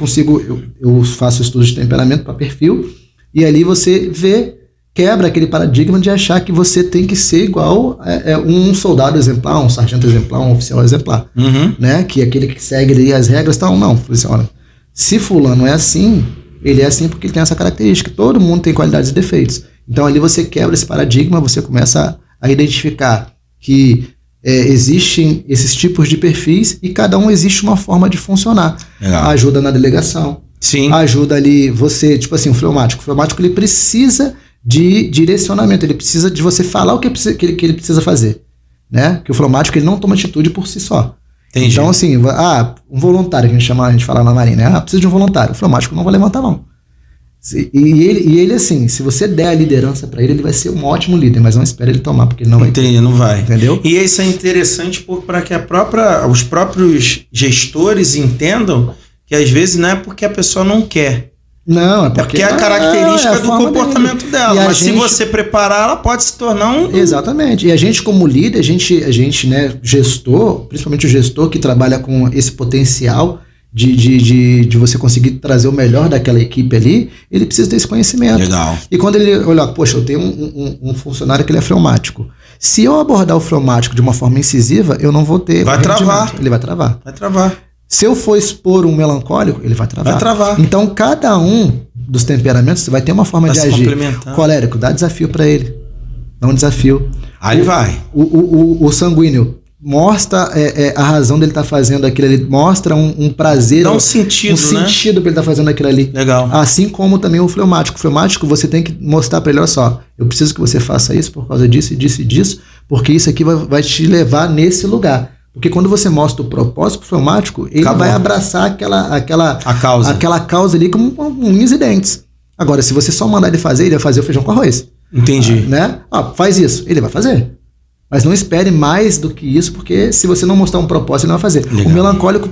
faço estudos de temperamento para perfil, e ali você quebra aquele paradigma de achar que você tem que ser igual um soldado exemplar, um sargento exemplar, um oficial exemplar. Né? Que é aquele que segue ali as regras e tal. Não, assim, olha, se fulano é assim... Ele é assim porque ele tem essa característica. Todo mundo tem qualidades e defeitos. Então ali você quebra esse paradigma, você começa a identificar que existem esses tipos de perfis e cada um existe uma forma de funcionar. Ajuda na delegação. Sim. Ajuda ali você, tipo assim, o fleumático. O fleumático ele precisa de direcionamento, ele precisa de você falar o que ele precisa fazer. Né? Que o fleumático ele não toma atitude por si só. Entendi. Então, assim, um voluntário que a gente fala na Marinha, precisa de um voluntário. O fleumático não vai levantar, não. E ele, assim, se você der a liderança para ele vai ser um ótimo líder, mas não espere ele tomar, porque ele não vai. Entendi, não vai. Entendeu? E isso é interessante para que os próprios gestores entendam que às vezes não é porque a pessoa não quer. Não, é porque é a característica do comportamento dela. Mas se você preparar, ela pode se tornar Exatamente. E a gente, como líder, a gente, né, gestor, principalmente o gestor que trabalha com esse potencial de você conseguir trazer o melhor daquela equipe ali, ele precisa ter esse conhecimento. Legal. E quando ele olha, poxa, eu tenho um funcionário que ele é fleumático. Se eu abordar o fleumático de uma forma incisiva, eu não vou ter... Vai travar. Ele vai travar. Vai travar. Se eu for expor um melancólico, ele vai travar. Vai travar. Então, cada um dos temperamentos vai ter uma forma de agir. Colérico, dá desafio para ele. Dá um desafio. Aí vai. O sanguíneo mostra a razão dele estar fazendo aquilo ali, mostra um prazer. Dá um sentido, né? Sentido para ele estar fazendo aquilo ali. Legal. Assim como também o fleumático. O fleumático, você tem que mostrar para ele, olha só, eu preciso que você faça isso por causa disso e disso e disso, porque isso aqui vai te levar nesse lugar. Porque quando você mostra o propósito pro fleumático, ele vai abraçar aquela causa ali com unhas e dentes. Agora, se você só mandar ele vai fazer o feijão com arroz. Entendi. Né? Faz isso. Ele vai fazer. Mas não espere mais do que isso, porque se você não mostrar um propósito, ele não vai fazer. Legal. O melancólico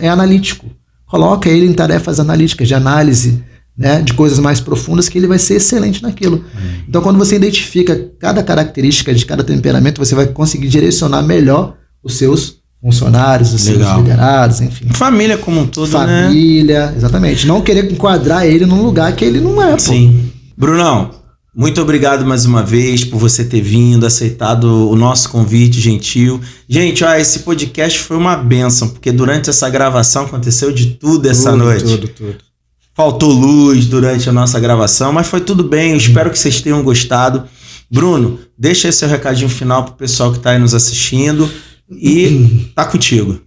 é analítico. Coloca ele em tarefas analíticas, de análise, né, de coisas mais profundas, que ele vai ser excelente naquilo. Então, quando você identifica cada característica de cada temperamento, você vai conseguir direcionar melhor os seus funcionários, os seus liderados, enfim. Família como um todo, Família, exatamente. Não querer enquadrar ele num lugar que ele não é, pô. Sim. Brunão, muito obrigado mais uma vez por você ter vindo, aceitado o nosso convite gentil. Gente, esse podcast foi uma bênção, porque durante essa gravação aconteceu de tudo essa noite. Tudo. Faltou luz durante a nossa gravação, mas foi tudo bem. Eu espero que vocês tenham gostado. Bruno, deixa aí seu recadinho final pro pessoal que está aí nos assistindo. E tá contigo.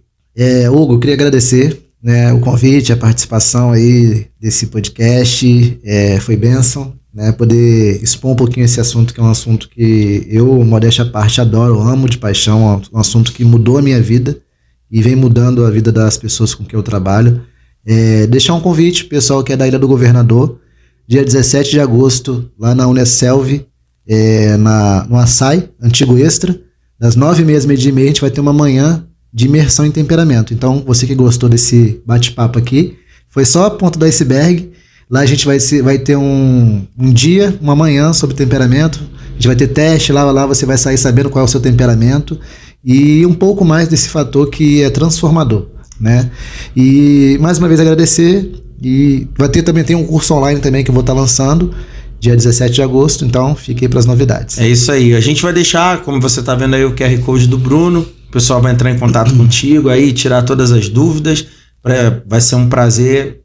Hugo, eu queria agradecer, né, o convite, a participação aí desse podcast. Foi bênção, né, poder expor um pouquinho esse assunto, que é um assunto que eu, modéstia à parte, adoro, amo de paixão, um assunto que mudou a minha vida e vem mudando a vida das pessoas com quem eu trabalho. Deixar um convite, pessoal que é da Ilha do Governador, dia 17 de agosto, lá na Uneselv, no Açaí, Antigo Extra, das 9h30 às 12h30, a gente vai ter uma manhã de imersão em temperamento. Então, você que gostou desse bate-papo aqui, foi só a ponta do iceberg. Lá a gente vai ter um dia, uma manhã sobre temperamento. A gente vai ter teste, lá você vai sair sabendo qual é o seu temperamento. E um pouco mais desse fator que é transformador, né? E, mais uma vez, agradecer. E tem um curso online também que eu vou estar lançando, dia 17 de agosto, então fiquei para as novidades. É isso aí, a gente vai deixar, como você está vendo aí, o QR Code do Bruno, o pessoal vai entrar em contato contigo aí, tirar todas as dúvidas, vai ser um prazer.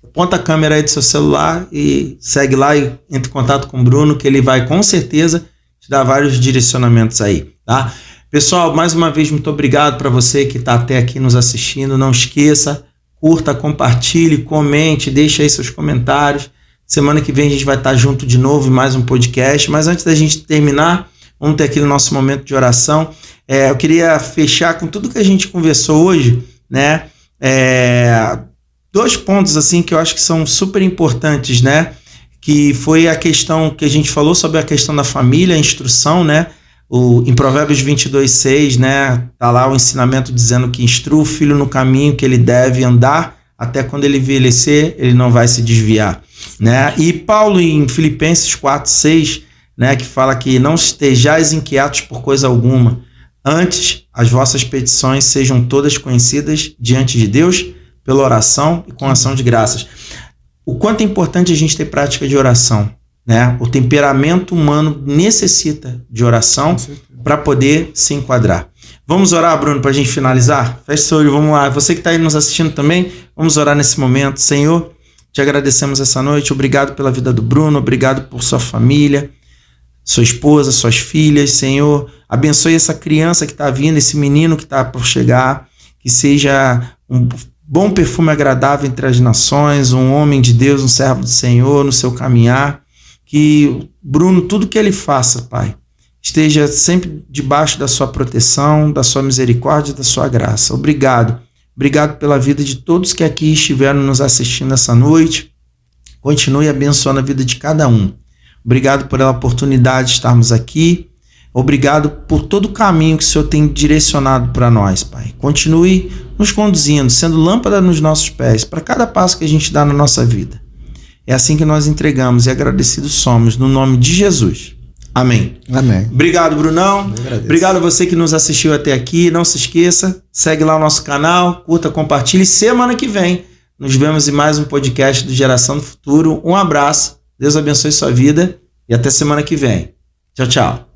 Aponta a câmera aí do seu celular e segue lá e entre em contato com o Bruno, que ele vai com certeza te dar vários direcionamentos aí, tá? Pessoal, mais uma vez, muito obrigado para você que está até aqui nos assistindo, não esqueça, curta, compartilhe, comente, deixe aí seus comentários. Semana que vem a gente vai estar junto de novo em mais um podcast, mas antes da gente terminar, vamos ter aqui o nosso momento de oração. Eu queria fechar com tudo que a gente conversou hoje, né? 2 pontos assim que eu acho que são super importantes, né? Que foi a questão que a gente falou sobre a questão da família, a instrução, né? Em Provérbios 22:6, né? Tá lá o ensinamento dizendo que instrua o filho no caminho que ele deve andar, até quando ele envelhecer, ele não vai se desviar, né? E Paulo em Filipenses 4:6, né, que fala que não estejais inquietos por coisa alguma, antes as vossas petições sejam todas conhecidas diante de Deus pela oração e com ação de graças. O quanto é importante a gente ter prática de oração, né? O temperamento humano necessita de oração para poder se enquadrar. Vamos orar, Bruno, para a gente finalizar? Feche seu olho, vamos lá. Você que está aí nos assistindo também, vamos orar nesse momento. Senhor, te agradecemos essa noite. Obrigado pela vida do Bruno, obrigado por sua família, sua esposa, suas filhas. Senhor, abençoe essa criança que está vindo, esse menino que está por chegar, que seja um bom perfume agradável entre as nações, um homem de Deus, um servo do Senhor no seu caminhar. Que Bruno, tudo que ele faça, Pai, esteja sempre debaixo da sua proteção, da sua misericórdia, da sua graça. Obrigado. Obrigado pela vida de todos que aqui estiveram nos assistindo essa noite. Continue abençoando a vida de cada um. Obrigado pela oportunidade de estarmos aqui. Obrigado por todo o caminho que o Senhor tem direcionado para nós, Pai. Continue nos conduzindo, sendo lâmpada nos nossos pés, para cada passo que a gente dá na nossa vida. É assim que nós entregamos e agradecidos somos, no nome de Jesus. Amém. Amém. Obrigado, Brunão. Obrigado a você que nos assistiu até aqui. Não se esqueça, segue lá o nosso canal, curta, compartilhe. Semana que vem nos vemos em mais um podcast do Geração do Futuro. Um abraço, Deus abençoe sua vida e até semana que vem. Tchau, tchau.